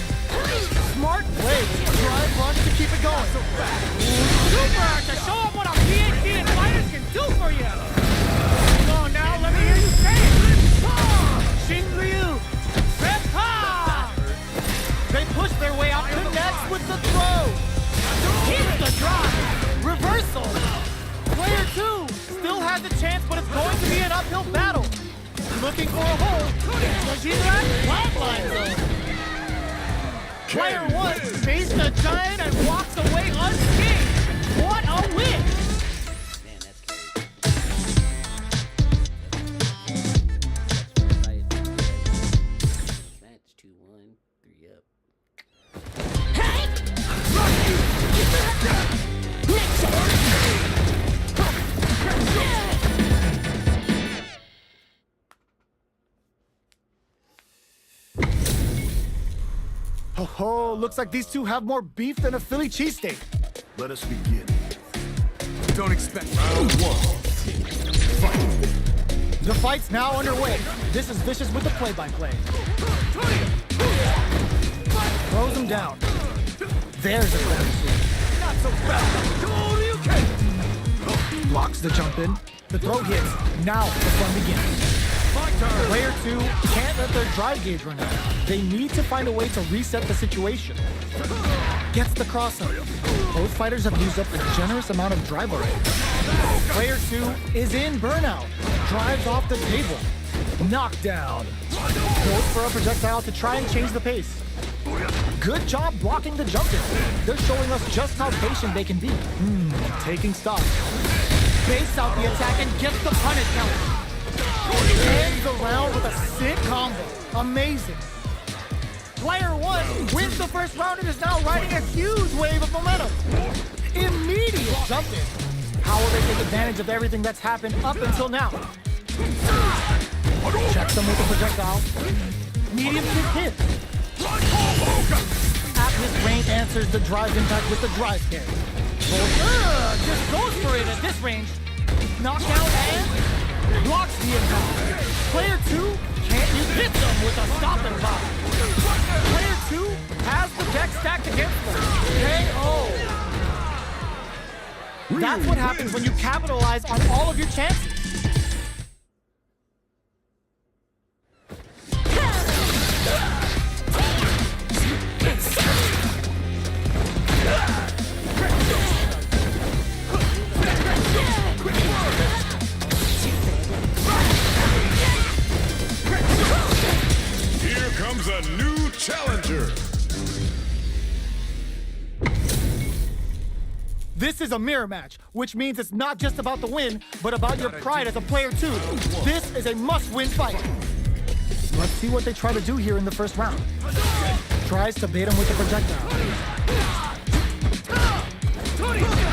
Smart play. Drive rush to keep it going. Super to show them what a PhD in fighters can do for you. Come on now, let me hear you say it. Shinryu. Reppa. They push their way out, connects with the throw. Keeps the drive. Reversal. Player two still has a chance, but it's going to be an uphill battle. Looking for a hole. Flatline zone. Player one faced the giant and walks away unscathed. What a win! Man, that's crazy. Oh, looks like these two have more beef than a Philly cheesesteak. Let us begin. Don't expect round one. The fight's now underway. This is Vicious with the play-by-play. Throws him down. There's a clever swing. Not so fast. Blocks the jump in. The throw hits. Now the fun begins. My turn. Player 2 can't let their drive gauge run out. They need to find a way to reset the situation. Gets the cross up. Both fighters have used up a generous amount of drive already. Player 2 is in burnout. Drives off the table. Knockdown. Goes for a projectile to try and change the pace. Good job blocking the jump in. They're showing us just how patient they can be. Taking stock. Baits out the attack and gets the punish count. Ends the round with a sick combo. Amazing. Player 1 wins the first round and is now riding a huge wave of momentum. Immediate jump in. How will they take advantage of everything that's happened up until now? Checks them with a projectile. Medium kick hit. At this range answers the drive impact with the drive carry. Just goes for it at this range. Knockdown and blocks the impact. Player 2 can't use hit them with a stop and pop. Player 2 has the deck stacked against them. KO. That's what happens when you capitalize on all of your chances. Here comes a new challenger. This is a mirror match, which means it's not just about the win, but about your pride as a player too. This is a must-win fight. Let's see what they try to do here in the first round. Tries to bait him with the projectile.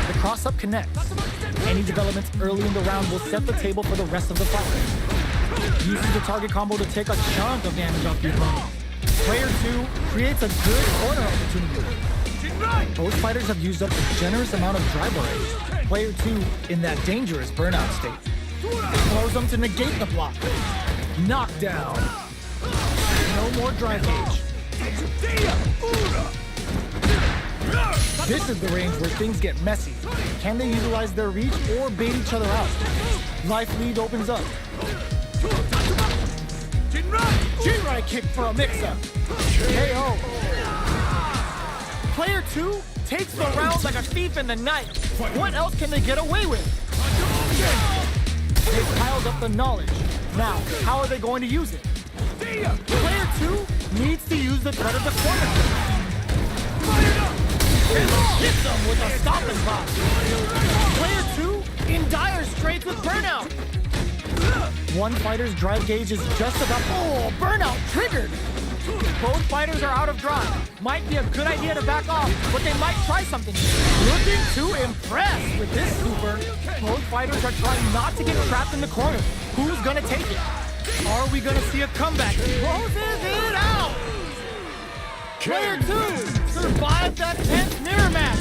The cross-up connects. Any developments early in the round will set the table for the rest of the fight. Uses the target combo to take a chunk of damage off the opponent. Player 2 creates a good corner opportunity. Both fighters have used up a generous amount of drive already. Player 2 in that dangerous burnout state. Throws them to negate the block. Knockdown. No more drive gauge. This is the range where things get messy. Can they utilize their reach or bait each other out? Life lead opens up. Jinrai kick for a mix-up. KO. Player 2 takes the round like a thief in the night. What else can they get away with? They've piled up the knowledge. Now, how are they going to use it? Player 2 needs to use the threat of the corner. Hits them with a stop and pop. Player 2 in dire straits with burnout. One fighter's drive gauge is just about... Oh, burnout triggered. Both fighters are out of drive. Might be a good idea to back off, but they might try something. Looking to impress with this super. Both fighters are trying not to get trapped in the corner. Who's gonna take it? Are we gonna see a comeback? Closes it out! Player 2 survived that tense mirror match.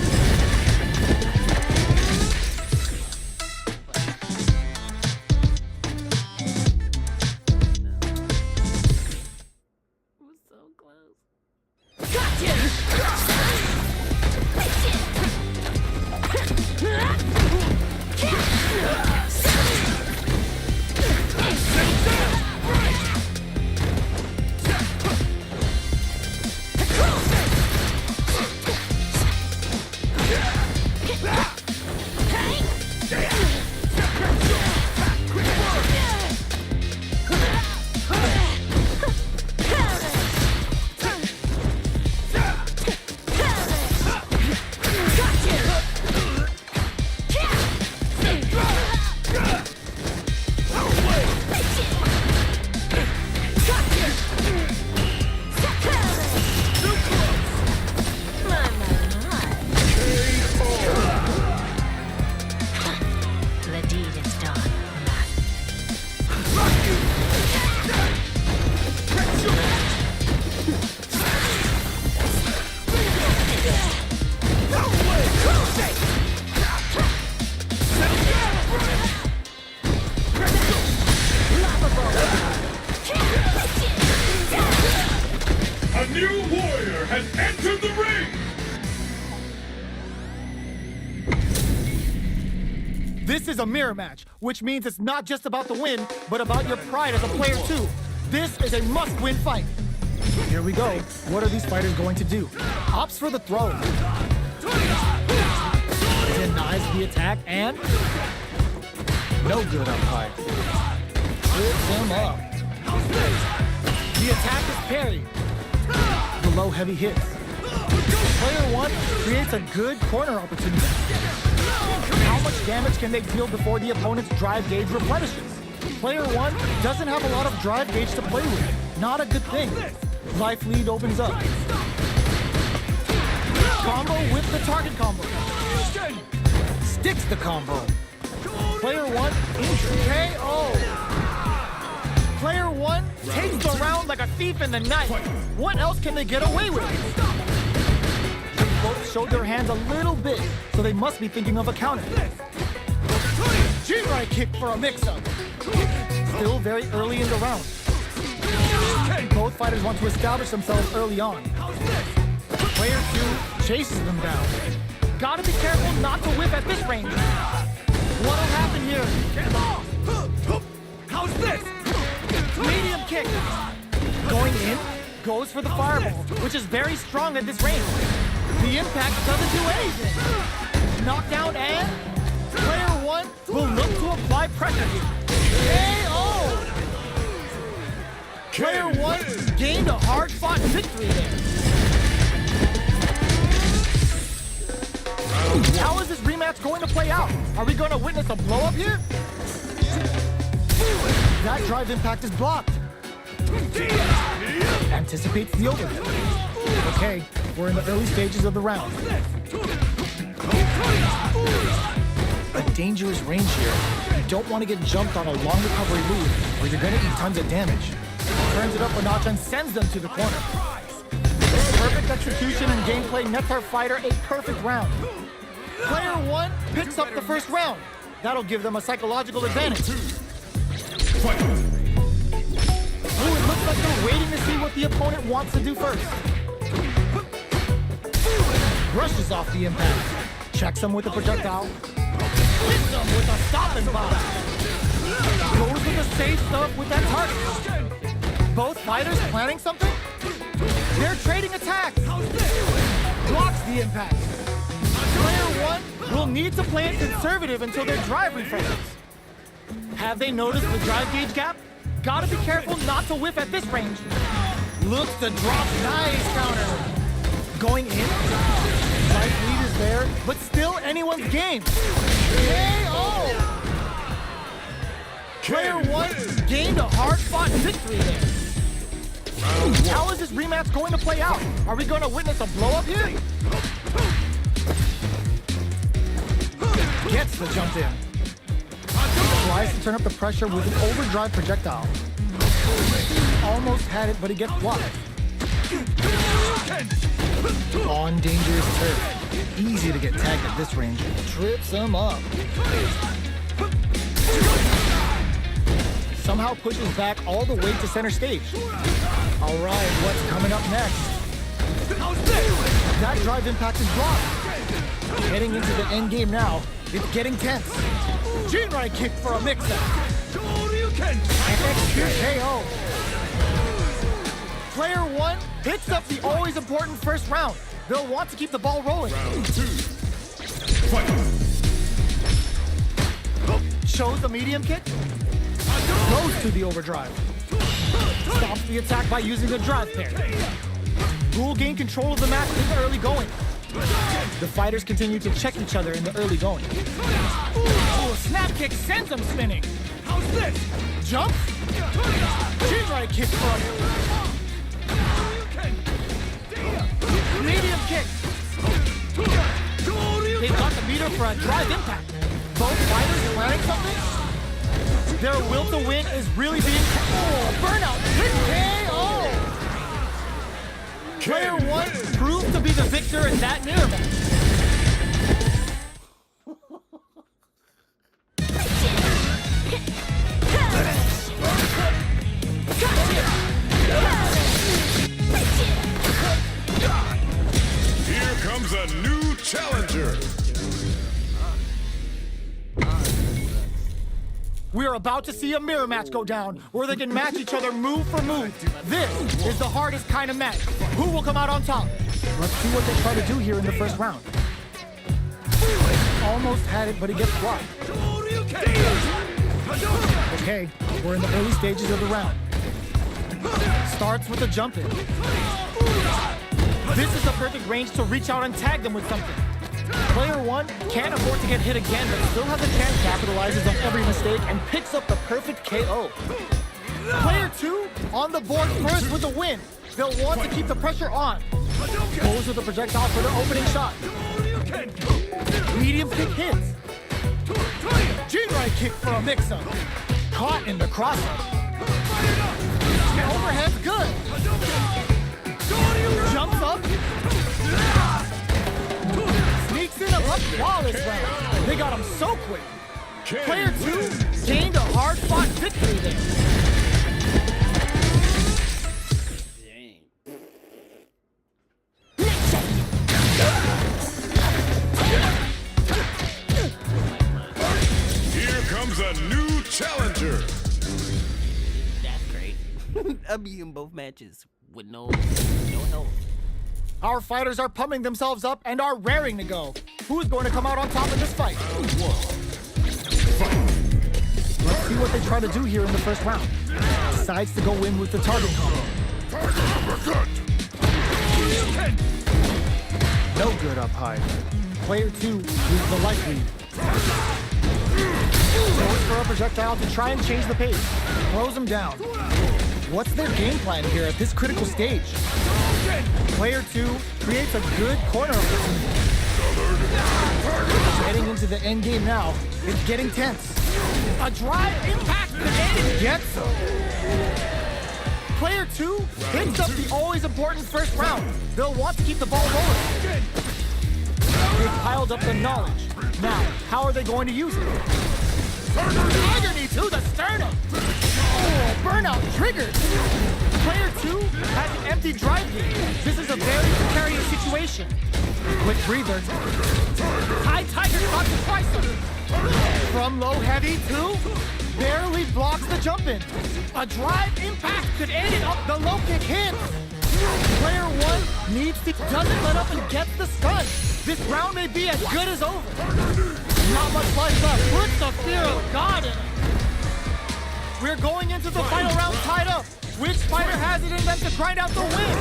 This is a mirror match, which means it's not just about the win, but about your pride as a player too. This is a must-win fight. Here we go. What are these fighters going to do? Opts for the throw. Denies the attack and... no good on high. Trips him up. The attack is parried. The low heavy hits. Player 1 creates a good corner opportunity. How much damage can they deal before the opponent's drive gauge replenishes? Player 1 doesn't have a lot of drive gauge to play with. Not a good thing. Life lead opens up. Combo with the target combo. Sticks the combo. Player 1 in KO. Player 1 takes the round like a thief in the night. What else can they get away with? They both showed their hands a little bit, so they must be thinking of a counter. Jinrai kick for a mix-up. Still very early in the round. Both fighters want to establish themselves early on. Player 2 chases them down. Gotta be careful not to whip at this range. What'll happen here? How's this? Medium kick. Going in, goes for the fireball, which is very strong at this range. The impact doesn't do anything. Knockdown and player 1 will look to apply pressure here. KO! Player 1 gained a hard-fought victory there. How is this rematch going to play out? Are we going to witness a blow-up here? That drive impact is blocked. Anticipates the overhead. Okay, we're in the early stages of the round. A dangerous range here. You don't want to get jumped on a long recovery move, or you're going to eat tons of damage. Turns it up a notch and sends them to the corner. Perfect execution and gameplay nets our fighter a perfect round. Player 1 picks up the first round. That'll give them a psychological advantage. Oh, it looks like they're waiting to see what the opponent wants to do first. Brushes off the impact. Checks him with a projectile. Hits him with a stopping bomb. Goes with the safe stuff with that target. Both fighters planning something? They're trading attacks. Blocks the impact. Player 1 will need to play it conservative until their drive refreshes. Have they noticed the drive gauge gap? Gotta be careful not to whiff at this range. Looks to drop. Nice counter. Going in. Life lead is there, but still anyone's game. KO! Player 1 gained a hard-fought victory there. How is this rematch going to play out? Are we going to witness a blow-up here? Gets the jump in. Tries to turn up the pressure with an overdrive projectile. Almost had it, but he gets blocked. On dangerous turf. Easy to get tagged at this range. Trips him up. Somehow pushes back all the way to center stage. All right, what's coming up next? That drive impact is blocked. Heading into the end game now. It's getting tense. Jinrai kick for a mix-up. And execute KO. Player 1 picks up the always important first round. They'll want to keep the ball rolling. Round 2. Fight. Shows the medium kick. Goes to the overdrive. Stops the attack by using the drive pair. Will gain control of the match in the early going. The fighters continue to check each other in the early going. Ooh, snap kick sends them spinning. How's this? Jump. Jinrai kick from. Medium kick. They got the meter for a drive impact. Both fighters planning something? Their will to win is really being... Oh, burnout! KO! Player 1 proved to be the victor in that mirror match. Here comes a new challenger. about to see a mirror match go down, where they can match each other move for move. This is the hardest kind of match. Who will come out on top? Let's see what they try to do here in the first round. Almost had it, but he gets blocked. Okay, we're in the early stages of the round. Starts with a jump in. This is the perfect range to reach out and tag them with something. Player 1 can't afford to get hit again, but still has a chance, capitalizes on every mistake, and picks up the perfect KO. Player 2 on the board first with the win. They'll want to keep the pressure on. Goes with the projectile for the opening shot. Medium kick hits. G-right kick for a mix-up. Caught in the crosser. Overhead's good. Jumps up. Sneaks in a flawless round. They got him so quick. Player 2 gained a hard-fought victory there. Here comes a new challenger. That's great. I beat in both matches with no help. Our fighters are pumping themselves up and are raring to go. Who's going to come out on top in this fight? Let's see what they try to do here in the first round. Decides to go in with the target combo. No good up high. Player 2 uses the light lead. Goes for a projectile to try and change the pace. Throws him down. What's their game plan here at this critical stage? Player 2 creates a good corner opportunity. Heading into the end game now, it's getting tense. A drive impact and gets him. Player 2 picks up the always important first round. They'll want to keep the ball rolling. They've piled up the knowledge. Now, how are they going to use it? Agony to the sternum. Oh, burnout triggered. Player 2 has an empty drive lead. This is a very precarious situation. Quick breather. High Tiger caught the tricep. From low heavy to barely blocks the jump in. A drive impact could end it up. The low kick hits. Player 1 needs to doesn't let up and gets the stun. This round may be as good as over. Not much life left. Puts the fear of God in it. We're going into the final round tied up. Which fighter has it in them to grind out the win?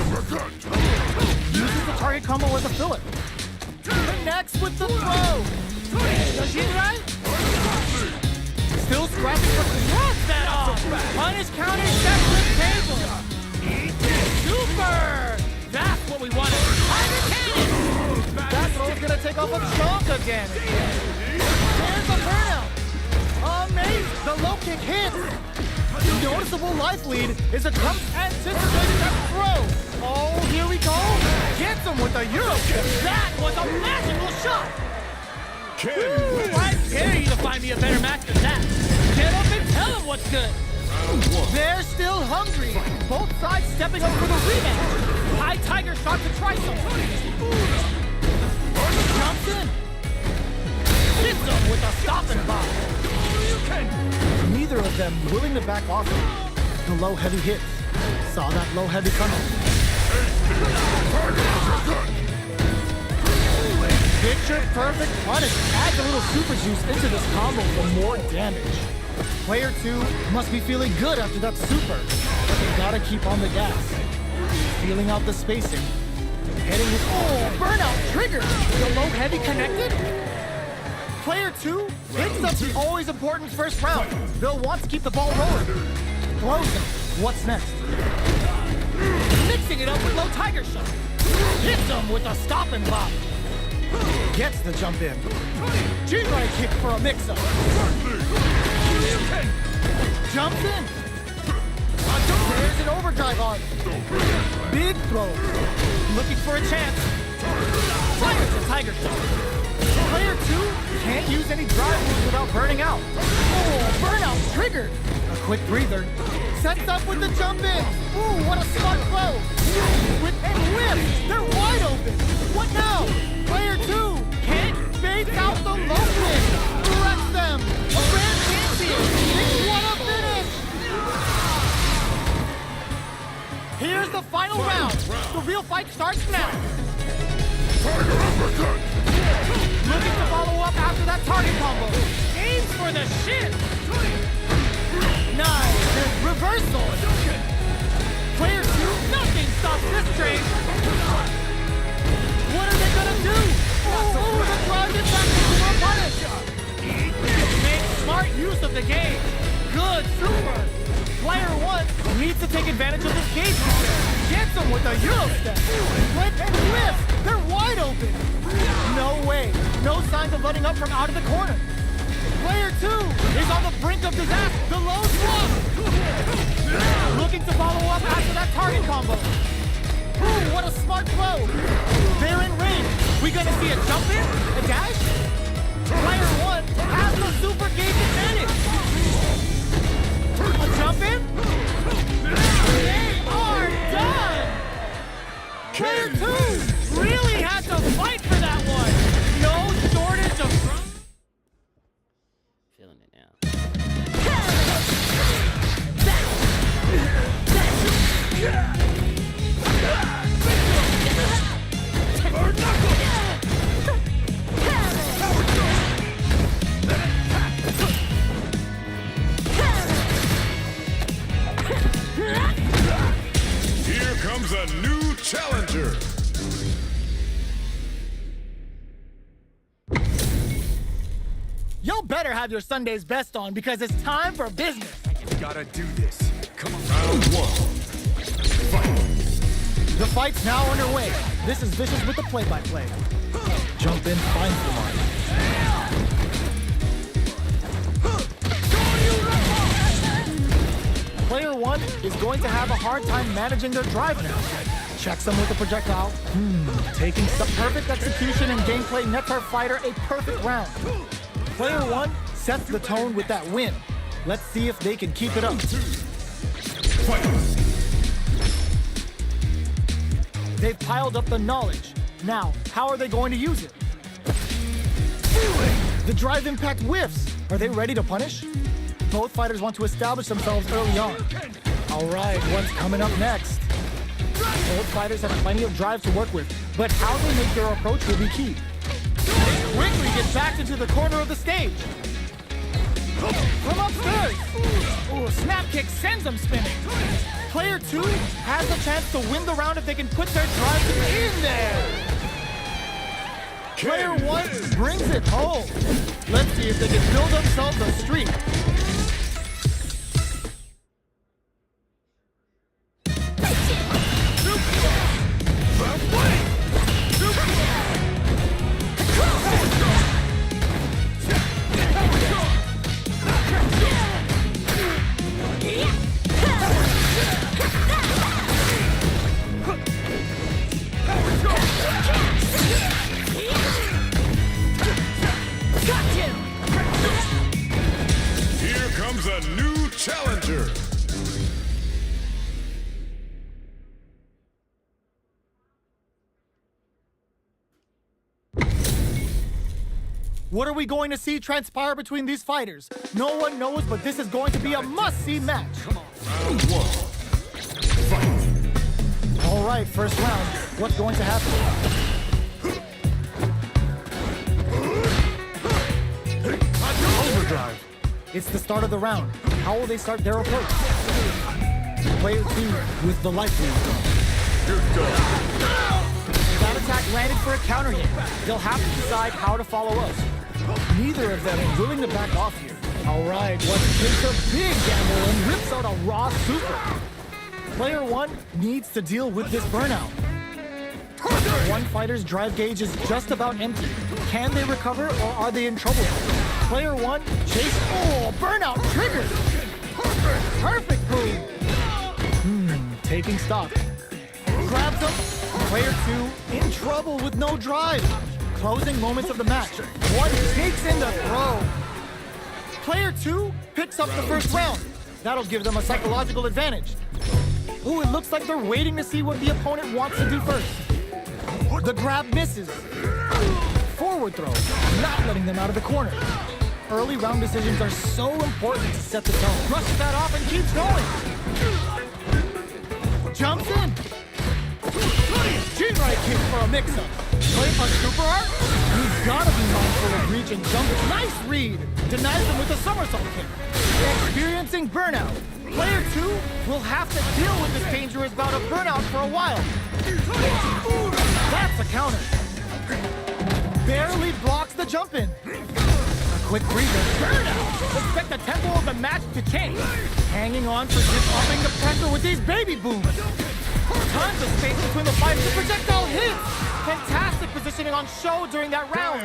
Uses the target combo as a filler. Connects with the throw. Does he right? Still scratching for drops that off. Punish counter separate table. Super! That's what we wanted. Tiger cannon! That throw's gonna take off a chunk of damage. There's a burnout. Amazing! The low kick hits. Noticeable life lead is a anticipated throw. Oh, here we go. Gets him with a Euro kick. That was a magical shot. Woo, I dare you to find me a better match than that. Get up and tell him what's good. They're still hungry. Both sides stepping up for the rematch. High Tiger shot to tricep. Jumps in. Hits him with a stop and bomb. Neither of them willing to back off the low heavy hits. Saw that low heavy coming. Picture perfect punish. Adds a little super juice into this combo for more damage. Player 2 must be feeling good after that super, but they gotta keep on the gas. Feeling out the spacing. Heading his burnout trigger. The low heavy connected. Player 2 picks up the always important first round. They'll want to keep the ball rolling. Throws him. What's next? Mixing it up with low Tiger shot. Hits him with a stop and bop. Gets the jump in. G-right kick for a mix-up. Jumps in. There's an overdrive on. Big throw. Looking for a chance. Fires the Tiger shot. Player 2 can't use any drive moves without burning out. Oh, burnout triggered. A quick breather. Sets up with the jump in. Ooh, what a smart throw. With and whip. They're wide open. What now? Player 2 can't bait out the low kick. Wrecks them. A rare champion. It's final round. The real fight starts now. Tiger uppercut. Looking to follow up after that target combo. Aims for the shin. Nice. Reversal. Player 2, nothing stops this train. What are they gonna do? Oh, the drive is back into a punish. Make smart use of the game. Good super. Player 1 needs to take advantage of this gauge. Gets him with a Euro step. Flip and whiff. They're wide open. No way. No signs of letting up from out of the corner. Player 2 is on the brink of disaster. The low swap. Looking to follow up after that target combo. Ooh, what a smart throw. They're in range. We gonna see a jump in? A dash? Player 1 has the super gauge advantage. A jump in? They are done! Player 2 really had to fight for that one. No shortage of... Feeling it now. Here comes a new challenger. Y'all better have your Sunday's best on because it's time for business. Gotta do this. Come on. Round 1. Fight. The fight's now underway. This is Vicious with the play-by-play. Jump in, find Kumar. Player 1 is going to have a hard time managing their drive now. Checks them with the projectile. Taking some perfect execution and gameplay nets our fighter a perfect round. Player 1 sets the tone with that win. Let's see if they can keep it up. They've piled up the knowledge. Now, how are they going to use it? The drive impact whiffs. Are they ready to punish? Both fighters want to establish themselves early on. All right, what's coming up next? Both fighters have plenty of drive to work with, but how they make their approach will be key. They quickly get back into the corner of the stage. From upstairs. Ooh, snap kick sends them spinning. Player 2 has a chance to win the round if they can put their drive in there. Player 1 brings it home. Let's see if they can build themselves a streak. Here comes a new challenger. What are we going to see transpire between these fighters? No one knows, but this is going to be a must-see match. Round 1. Fight. All right, first round. What's going to happen? Overdrive. It's the start of the round. How will they start their approach? Player 2 with the life lead. That attack landed for a counter hit. They'll have to decide how to follow up. Neither of them is willing to back off here. All right, what takes a big gamble and rips out a raw super. Player 1 needs to deal with this burnout. One fighter's drive gauge is just about empty. Can they recover or are they in trouble? Player 1 chase. Oh, burnout triggered. Perfect move. Taking stock. Grabs him. Player 2 in trouble with no drive. Closing moments of the match. One takes in the throw. Player 2 picks up the first round. That'll give them a psychological advantage. Ooh, it looks like they're waiting to see what the opponent wants to do first. The grab misses. Forward throw, not letting them out of the corner. Early round decisions are so important to set the tone. Brushes that off and keeps going. Jumps in. mix-up. Play a super art? You gotta be mindful of reach and jump. Nice read! Denies them with a somersault kick. Experiencing burnout. Player 2 will have to deal with this dangerous bout of burnout for a while. That's a counter. Barely blocks the jump in. A quick breather. Burnout! Expect the tempo of the match to change. Hanging on for just upping the pressure with these baby booms. Tons of space between the fighters. The projectile hits! Fantastic positioning on show during that round.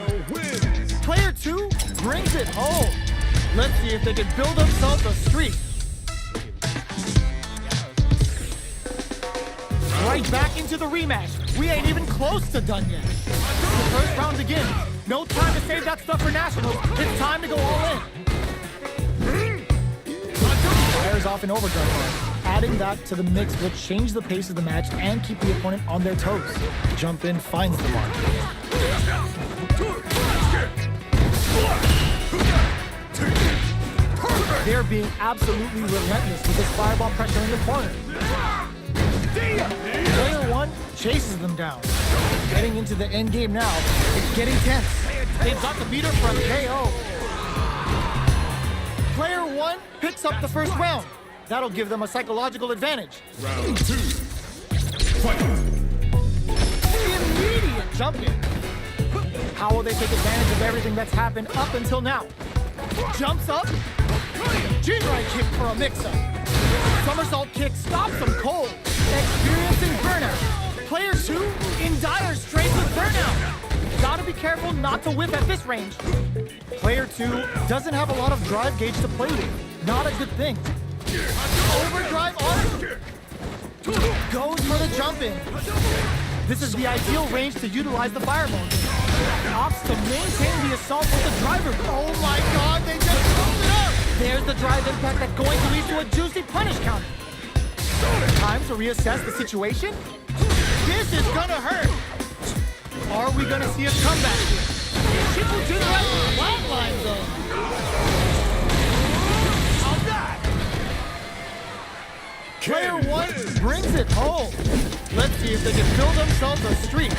Player 2 brings it home. Let's see if they can build themselves a streak. Right back into the rematch. We ain't even close to done yet. The first round begins. No time to save that stuff for nationals. It's time to go all in. Fires off in overdrive mode. Adding that to the mix will change the pace of the match and keep the opponent on their toes. Jump in finds the mark. They're being absolutely relentless with this fireball pressure in the corner. Player 1 chases them down. Getting into the end game now. It's getting tense. They've got the beater for a KO. Player 1 picks up the first round. That'll give them a psychological advantage. Round 2. Fight! Immediate jump in. How will they take advantage of everything that's happened up until now? Jumps up. G-right kick for a mix-up. Somersault kick stops them cold. Experiencing burnout. Player 2 in dire straits with burnout. Gotta be careful not to whip at this range. Player 2 doesn't have a lot of drive gauge to play with. Not a good thing. Overdrive arc. Goes for the jump in. This is the ideal range to utilize the fireball. Opts to maintain the assault with the driver. Oh my god, they just pulled it up! There's the drive impact that's going to lead to a juicy punish counter. Time to reassess the situation? This is gonna hurt! Are we gonna see a comeback here? Triple to the right flatline zone. On that! Player 1 brings it home. Let's see if they can build themselves a streak.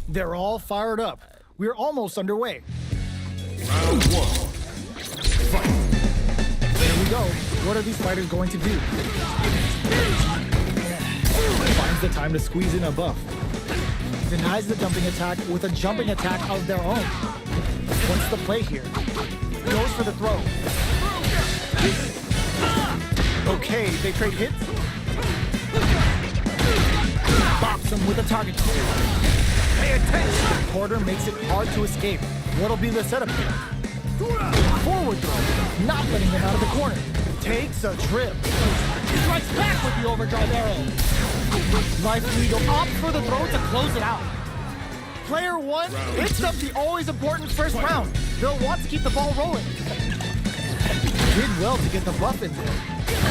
They're all fired up. We're almost underway. Round 1. Fight! There we go. What are these fighters going to do? Finds the time to squeeze in a buff. Denies the jumping attack with a jumping attack of their own. What's the play here? Goes for the throw. Okay, they trade hits. Bops him with a target. Pay attention! Porter makes it hard to escape. What'll be the setup here? Forward throw, not letting them out of the corner. Takes a trip. Strikes back with the overdrive arrow. Life Legal opts for the throw to close it out. Player 1 picks up the always important first round. They'll want to keep the ball rolling. Did well to get the buff in there.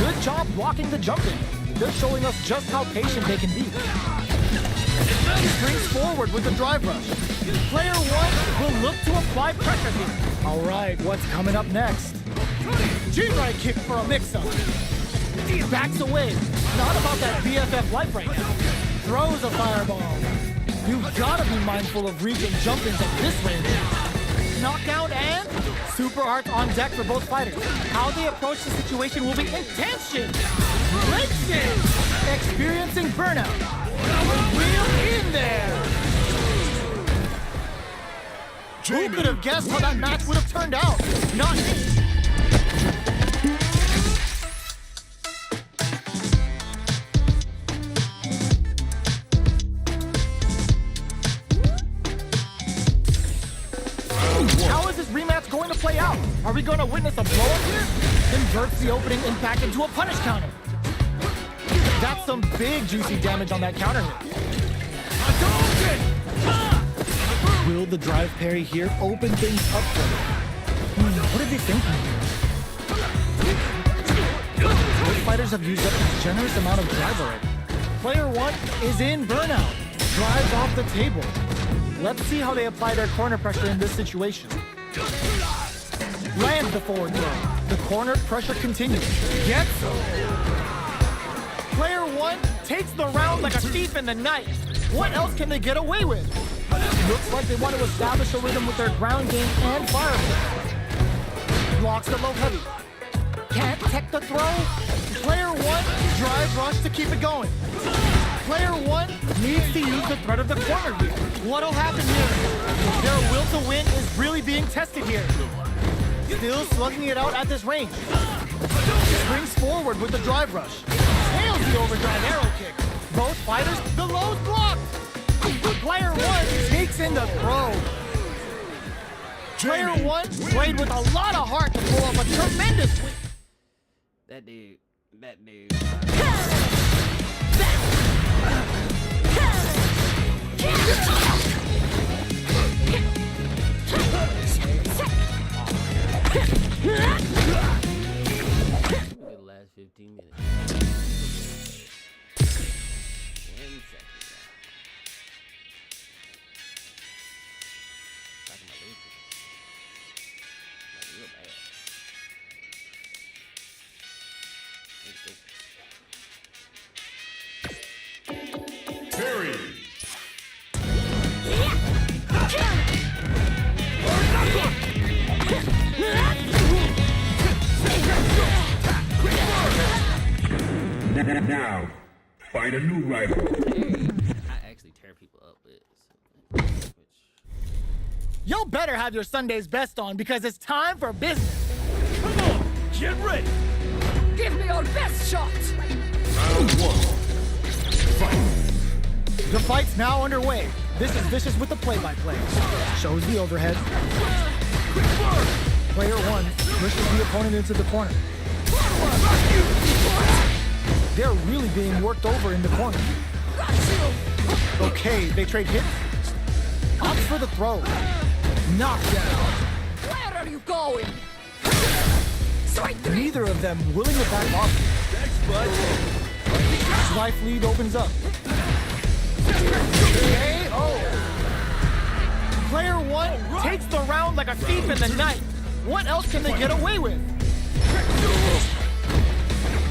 Good job blocking the jump in. They're showing us just how patient they can be. Springs forward with the drive rush. Player one will look to apply pressure here. All right, what's coming up next? G-right kick for a mix-up. He backs away. Not about that BFF life right now. Throws a fireball. You've got to be mindful of reach and jump-ins at this range. Knockdown and super arts on deck for both fighters. How they approach the situation will be in tension. Clinches! Experiencing burnout. Real in there. Who could have guessed how that match would have turned out? Not me. How is this rematch going to play out? Are we going to witness a blow-up here? Converts the opening impact into a punish counter. That's some big juicy damage on that counter hit. Will the drive parry here open things up for them? What are they thinking here? Both fighters have used up a generous amount of drive already. Player one is in burnout. Drives off the table. Let's see how they apply their corner pressure in this situation. Lands the forward throw. The corner pressure continues. Gets Player one takes the round like a thief in the night. What else can they get away with? Looks like they want to establish a rhythm with their ground game and fireball. Blocks the low heavy. Can't tech the throw. Player one, drive rush to keep it going. Player one needs to use the threat of the corner here. What'll happen here? Their will to win is really being tested here. Still slugging it out at this range. Springs forward with the drive rush. Tails the overdrive arrow kick. Both fighters, the low's blocked. Player one takes in the throw. Player one played with a lot of heart to pull off a tremendous win. That dude. The last 15 minutes. 1 second. Talking about losing. Like real bad. Parry. Now, find a new rival. I actually tear people up with. Y'all better have your Sunday's best on because it's time for business. Come on, get ready. Give me your best shot! Round one. Fight. The fight's now underway. This is Vicious with the play-by-play. Shows the overhead. Player one pushes the opponent into the corner. They're really being worked over in the corner. Okay, they trade hits. Opts for the throw. Knockdown. Where are you going? Neither of them willing to back off. Life lead opens up. KO. Player one takes the round like a thief in the night. What else can they get away with?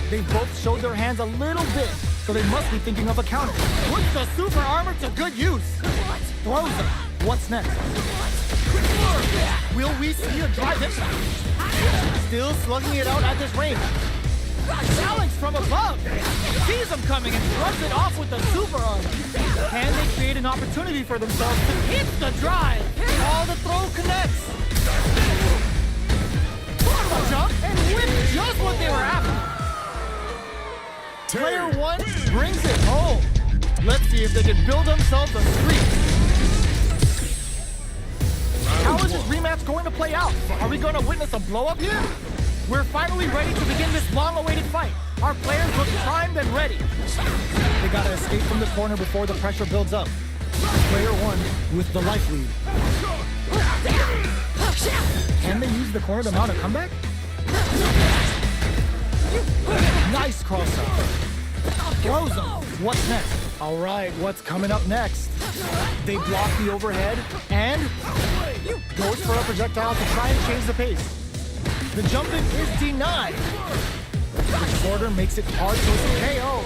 They both showed their hands a little bit, so they must be thinking of a counter. Puts the super armor to good use. Throws them. What's next? Will we see a drive hit? Still slugging it out at this range. Challenge from above. Sees him coming and rubs it off with the super armor. Can they create an opportunity for themselves to hit the drive? All the throw connects. A jump and whip just what they were after. Player one brings it home. Let's see if they can build themselves a streak. How is this rematch going to play out? Are we going to witness a blow-up here? We're finally ready to begin this long-awaited fight. Our players look primed and ready. They gotta escape from the corner before the pressure builds up. Player one with the life lead. Can they use the corner to mount a comeback? Nice cross-up. Throws him. What's next? All right, what's coming up next? They block the overhead and goes for a projectile to try and change the pace. The jumping is denied. The disorder makes it hard to KO.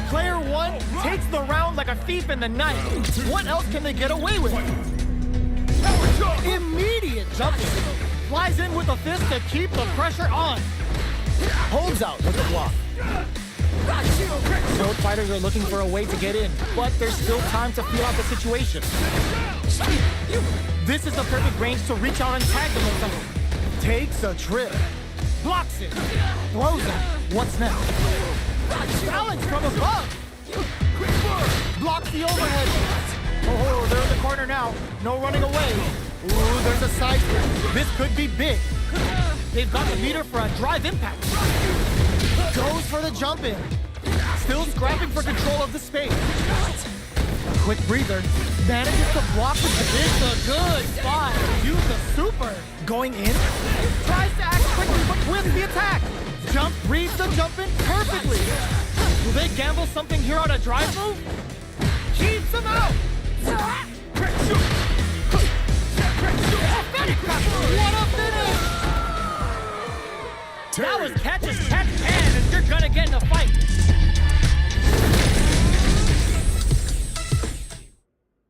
Player one takes the round like a thief in the night. What else can they get away with? Immediate jumping. Flies in with a fist to keep the pressure on. Holds out with a block. Both fighters are looking for a way to get in, but there's still time to feel out the situation. This is the perfect range to reach out and tag them with someone. Takes a trip. Blocks it. Throws it. What's next? Balance from above. Blocks the overhead. Oh, they're in the corner now. No running away. Ooh, there's a side grip. This could be big. They've got the meter for a drive impact. Goes for the jump in. Still scrapping for control of the space. A quick breather. Manages to block with the it's a good spot. Use the super. Going in. Tries to act quickly, but with the attack. Jump reads the jump in perfectly. Will they gamble something here on a drive move? Keeps him out. What a finish! That was catch as catch can, and you're gonna get in a fight.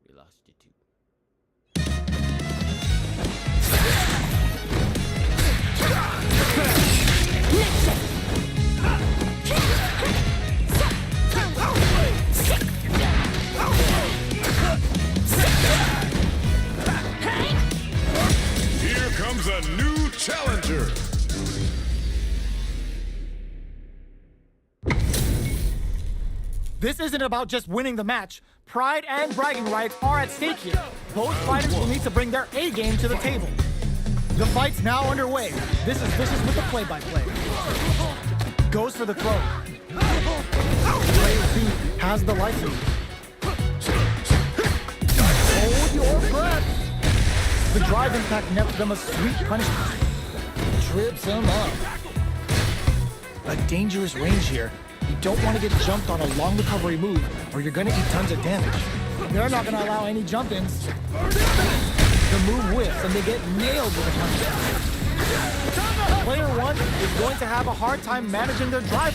We lost you too. Here comes a new challenger. This isn't about just winning the match. Pride and bragging rights are at stake here. Both fighters will need to bring their A game to the table. The fight's now underway. This is Vicious with the play-by-play. Goes for the throw. Player 2 has the life lead. Hold your breath. The drive impact nets them a sweet punishment. Trips him up. A dangerous range here. You don't want to get jumped on a long recovery move, or you're going to eat tons of damage. They're not going to allow any jump-ins. The move whiffs, and they get nailed with a punch. Player 1 is going to have a hard time managing their drive.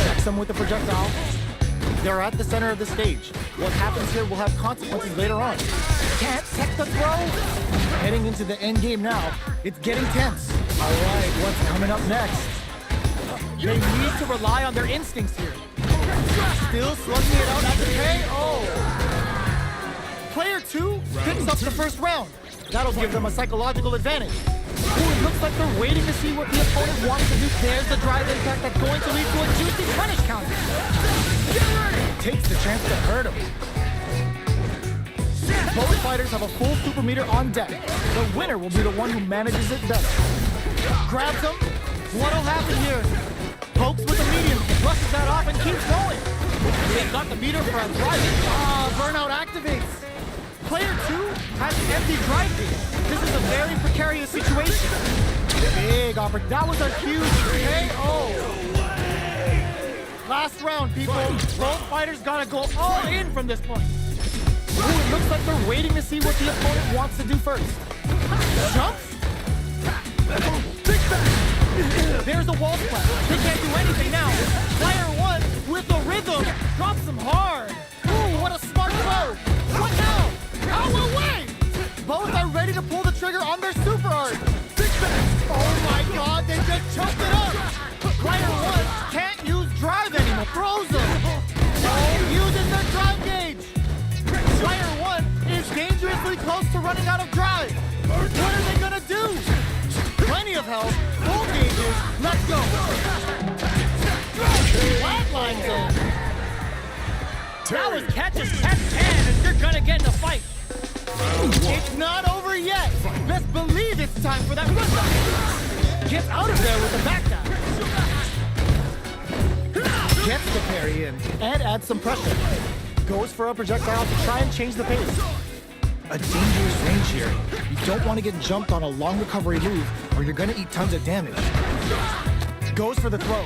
Checks them with the projectile. They're at the center of the stage. What happens here will have consequences later on. Can't check the throw. Heading into the end game now. It's getting tense. All right, what's coming up next? They need to rely on their instincts here. Still slugging it out at the KO. Player 2 picks up the first round. That'll give them a psychological advantage. Ooh, it looks like they're waiting to see what the opponent wants to do. There's the drive impact that's going to lead to a juicy punish counter. Takes the chance to hurt him. Both fighters have a full super meter on deck. The winner will be the one who manages it best. Grabs him. What'll happen here? Pokes with a medium, brushes that off and keeps going. They've got the meter for a drive. Burnout activates. Player 2 has an empty drive gate. This is a very precarious situation. Big opportunity. That was a huge KO. Last round, people. Both fighters gotta go all in from this point. Ooh, it looks like they're waiting to see what the opponent wants to do first. Jumps. There's a wall splash. They can't do anything now. Player 1 with the rhythm drops him hard. Ooh, what a smart throw. What now? Out away! Both are ready to pull the trigger on their super art. Oh my god, they just choked it up. Player 1 can't use drive anymore. Throws him. Oh, uses their drive gauge. Player 1 is dangerously close to running out of drive. What are they gonna do? Plenty of health, full gauges, let's go! Flatlines him! That was catch as catch can, and you're gonna get in a fight! It's not over yet! Best believe it's time for that run-up! Gets out of there with a backdown! Gets the parry in, and adds some pressure. Goes for a projectile to try and change the pace. A dangerous range here. You don't want to get jumped on a long recovery move, or you're going to eat tons of damage. Goes for the throw.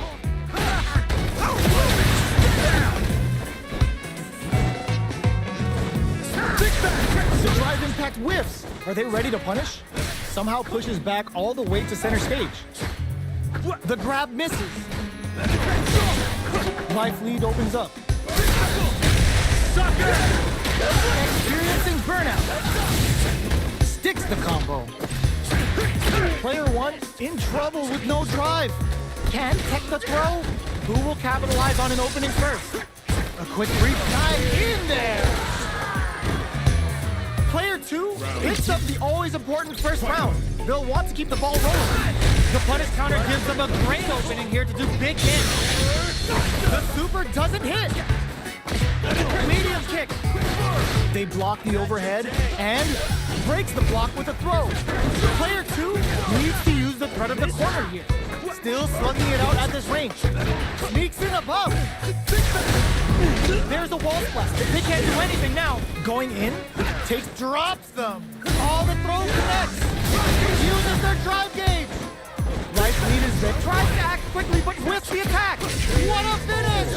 The drive impact whiffs. Are they ready to punish? Somehow pushes back all the way to center stage. The grab misses. Life lead opens up. Experiencing burnout. Sticks the combo. Player one in trouble with no drive. Can't tech the throw. Who will capitalize on an opening first? A quick brief dive in there. Player two picks up the always important first round. They'll want to keep the ball rolling. The punish counter gives them a great opening here to do big hits. The super doesn't hit. Medium kick. They block the overhead and breaks the block with a throw. Player two needs to use the threat of the corner here. Still slugging it out at this range. Sneaks in above. There's a wall splash. They can't do anything now. Going in, drops them. All the throw connects. Uses their drive gauge. Life lead is there. Tries to act quickly, but whiffs the attack. What a finish!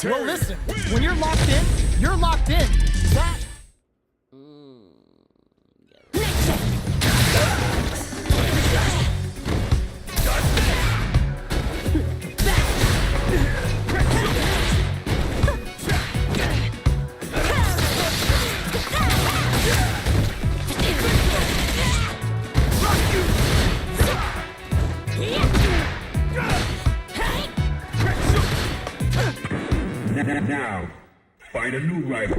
Well, listen. When you're locked in, you're locked in. That. Now, find a new rival.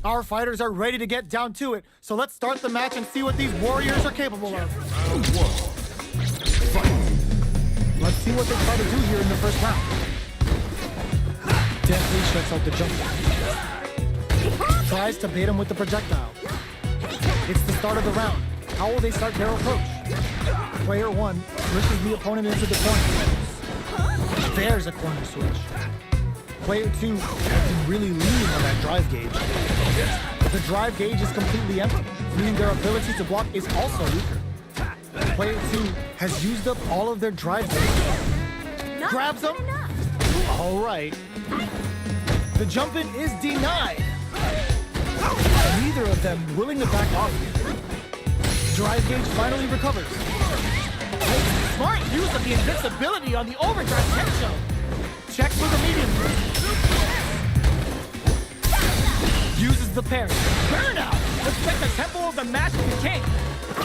Our fighters are ready to get down to it, so let's start the match and see what these warriors are capable of. Round one. Fight. Let's see what they try to do here in the first round. Deftly shuts out the jump. Tries to bait him with the projectile. It's the start of the round. How will they start their approach? Player one pushes the opponent into the corner. There's a corner switch. Player two can really lean on that drive gauge. The drive gauge is completely empty, meaning their ability to block is also weaker. Player two has used up all of their drive gauge. Grabs them. All right. The jump in is denied. Neither of them willing to back off here. Drive gauge finally recovers. Smart use of the invincibility on the overdrive potential. Checks for the medium. Uses the parry. Burnout! Expect the tempo of the match to be king.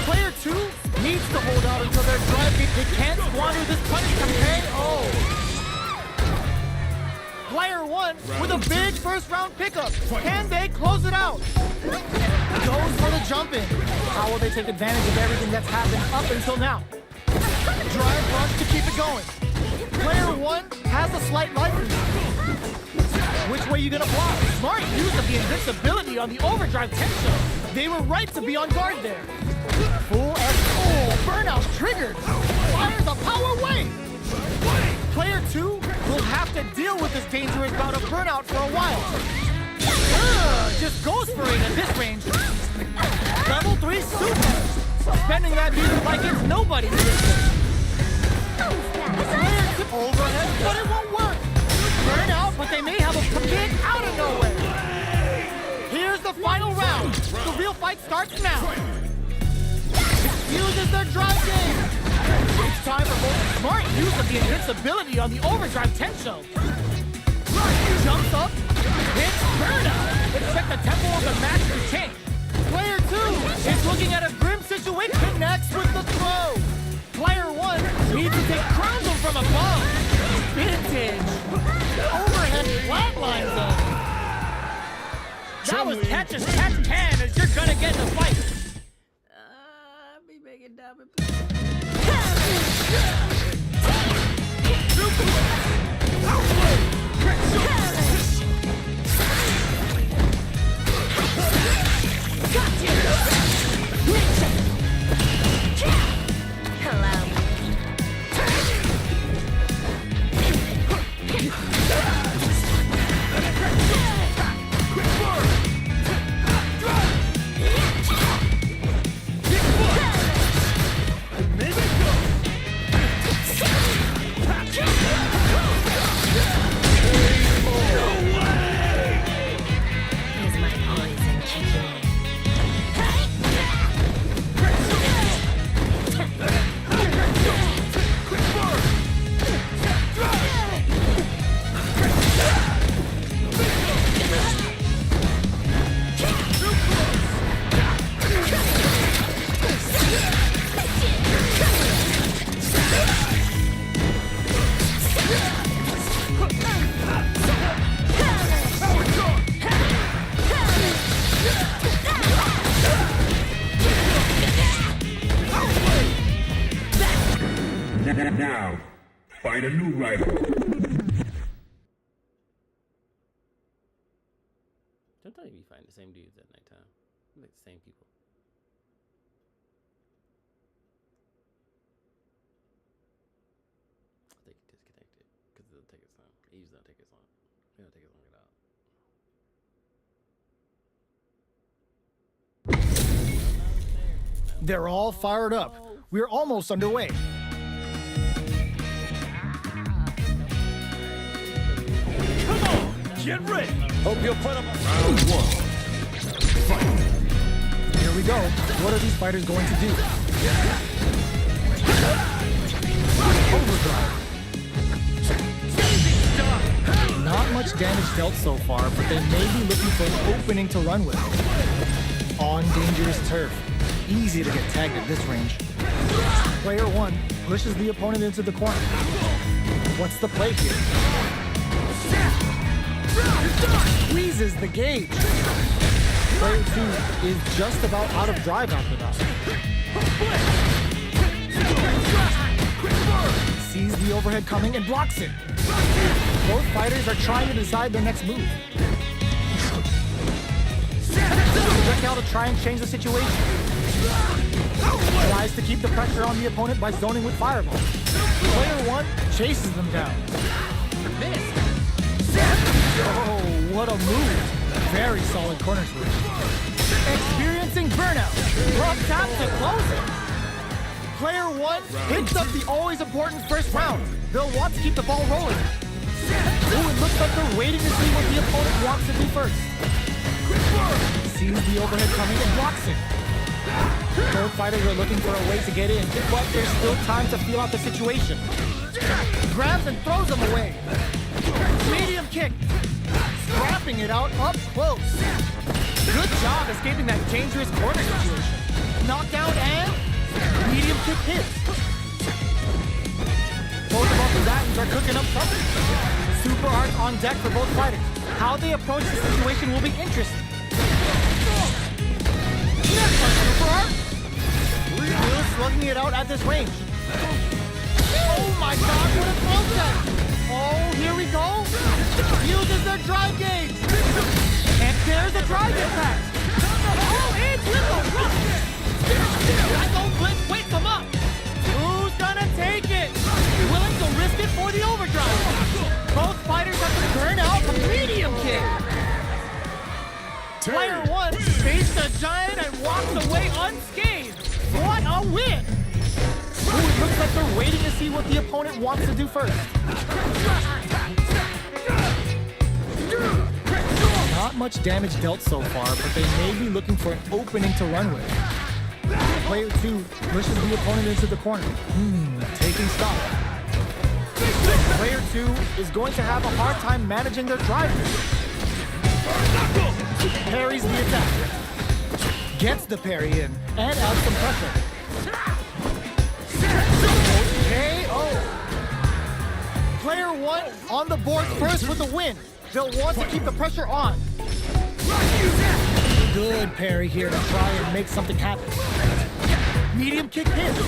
Player two needs to hold out until their drive gauge. They can't squander this punish campaign. Oh! Player one with a big first round pickup. Can they close it out? Goes for the jump in. How will they take advantage of everything that's happened up until now? Drive rush to keep it going. Player one has a slight life lead. Which way you gonna block? Smart use of the invincibility on the overdrive potential. They were right to be on guard there. Full oh, burnout triggered. Fires a power wave. Player two will have to deal with this dangerous bout of burnout for a while. Just goes for it at this range. Level 3 super. Spending that music like it's nobody's business. Overhead, but it won't work. Burn out, but they may have a kick out of nowhere. Here's the final round. The real fight starts now. Uses their drive game. It's time for both smart use of the invincibility on the overdrive potential. Jumps up, hits burnout. Expect the tempo of the match to change. Player two is looking at a grim situation. Connects with the throw. Player one needs to take crowns from above. Vintage. Overhead flatlines them. That was catch as catch can as you're gonna get in the fight. Be making diamond. Find a new rival. Sometimes you find the same dudes at nighttime. Like the same people. I think you disconnected because it'll take its time. It usually don't take its long. It'll take its long at all. They're all fired up. We're almost underway. Come on, get ready. Hope you'll put up a Round one. Fight. Here we go. What are these fighters going to do? Overdrive. Not much damage dealt so far, but they may be looking for an opening to run with. On dangerous turf. Easy to get tagged at this range. Player 1 pushes the opponent into the corner. What's the play here? Squeezes the gauge. Player 2 is just about out of drive after that. Sees the overhead coming and blocks it. Both fighters are trying to decide their next move. Projectile to try and change the situation. Tries to keep the pressure on the opponent by zoning with fireball. Player 1 chases them down. Oh, what a move. Very solid corner switch. Experiencing burnout. Rough tap to close it. Player 1 picks up the always important first round. They'll want to keep the ball rolling. Ooh, it looks like they're waiting to see what the opponent wants to do first. Sees the overhead coming and blocks it. Both fighters are looking for a way to get in, but there's still time to feel out the situation. Grabs and throws them away. Medium kick. Scrapping it out up close. Good job escaping that dangerous corner situation. Knockdown and medium kick hits. Both of the Latins are cooking up something. Super art on deck for both fighters. How they approach the situation will be interesting. Next one, super art. Still slugging it out at this range. Oh my god, what a throw set! Oh, here we go. Uses their drive gauge. And there's a drive impact. Oh, it's little rough. I don't blitz, wakes him up. Who's gonna take it? Willing to risk it for the overdrive. Both fighters have to turn out a medium kick. Player 1 faced the giant and walks away unscathed. What a win! Ooh, it looks like they're waiting to see what the opponent wants to do first. Not much damage dealt so far, but they may be looking for an opening to run with. Player 2 pushes the opponent into the corner. Taking stock. Player 2 is going to have a hard time managing their drive. Parries the attack. Gets the parry in and adds some pressure. KO. Player 1 on the board first with the win. They'll want to keep the pressure on. Good parry here to try and make something happen. Medium kick hits.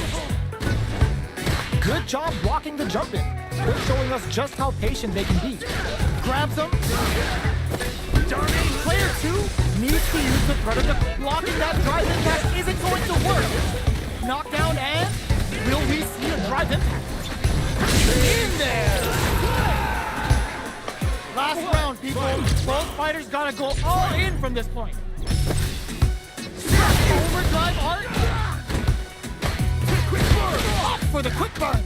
Good job blocking the jump in. They're showing us just how patient they can be. Grabs them. Player 2 needs to use the predator. Blocking that drive impact isn't going to work. Knockdown and will we see a drive impact? In there! Last round, people. Both fighters gotta go all in from this point. Overdrive art. Off for the quick burn.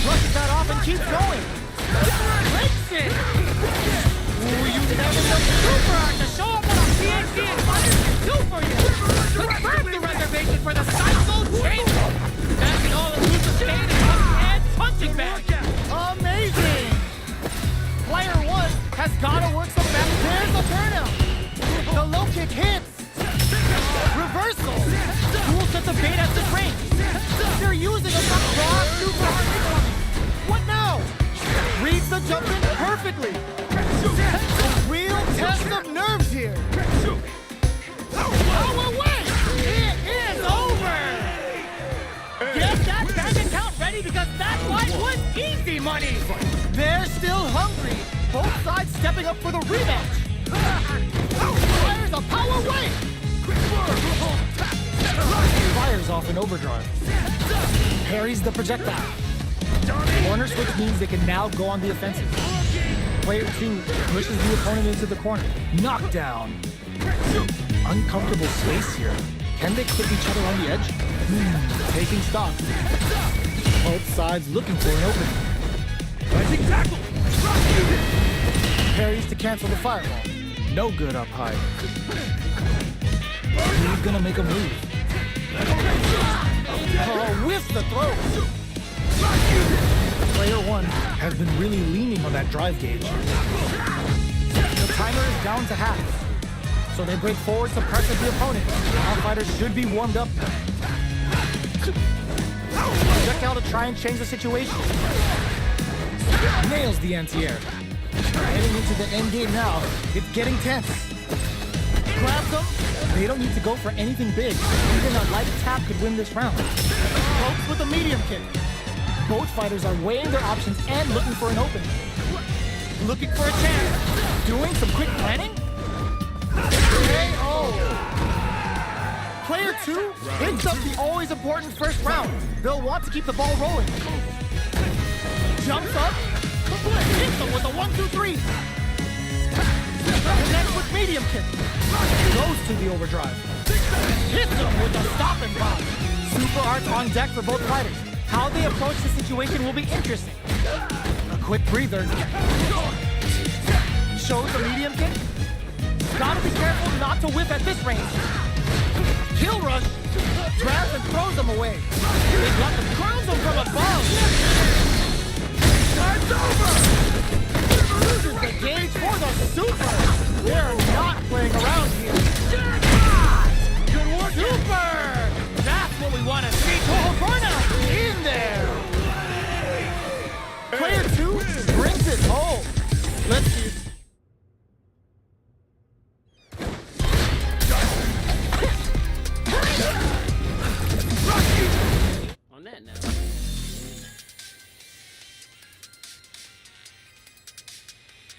Brushes that off and keeps going. Breaks it. Ooh, you never know super art to show up what a PhD advisor can do for you. Confirm the reservation for the Cycle Chamber. That's an all-inclusive state and punching bag. Amazing. Player 1 has got to work some back. There's the turnout. The low kick hits. Reversal. Cool sets of bait at this range. They're using a broad super hard kick. What now? Reads the jump in perfectly. A real test of nerves here. Oh, wait! It is over! Get that bank account ready because that fight money! They're still hungry. Both sides stepping up for the rematch. Fires a power wave. Fires off an overdrive. Parries the projectile. Corner switch means they can now go on the offensive. Player 2 pushes the opponent into the corner. Knockdown. Uncomfortable space here. Can they clip each other on the edge? Taking stock. Both sides looking for an opening. Rising tackle! Parries to cancel the fireball. No good up high. Who's gonna make a move? Oh, whiff the throw! Player 1 has been really leaning on that drive gauge. The timer is down to half. So they break forward to pressure the opponent. Our fighters should be warmed up. Projectile to try and change the situation. Nails the anti-air. Heading into the end game now. It's getting tense. Grabs them. They don't need to go for anything big. Even a light tap could win this round. Pokes with a medium kick. Both fighters are weighing their options and looking for an opening. Looking for a chance. Doing some quick planning? KO! Player 2 picks up the always important first round. They'll want to keep the ball rolling. Jumps up. Hits them with a 1-2-3. Connects with medium kick. Goes to the overdrive. Hits them with a stop and pop. Super arts on deck for both fighters. How they approach the situation will be interesting. A quick breather. Shows a medium kick. Gotta be careful not to whip at this range. Kill rush. Grabs and throws them away. They got to ground them from above. It's over! Uses the gauge for the super. They're not playing around here.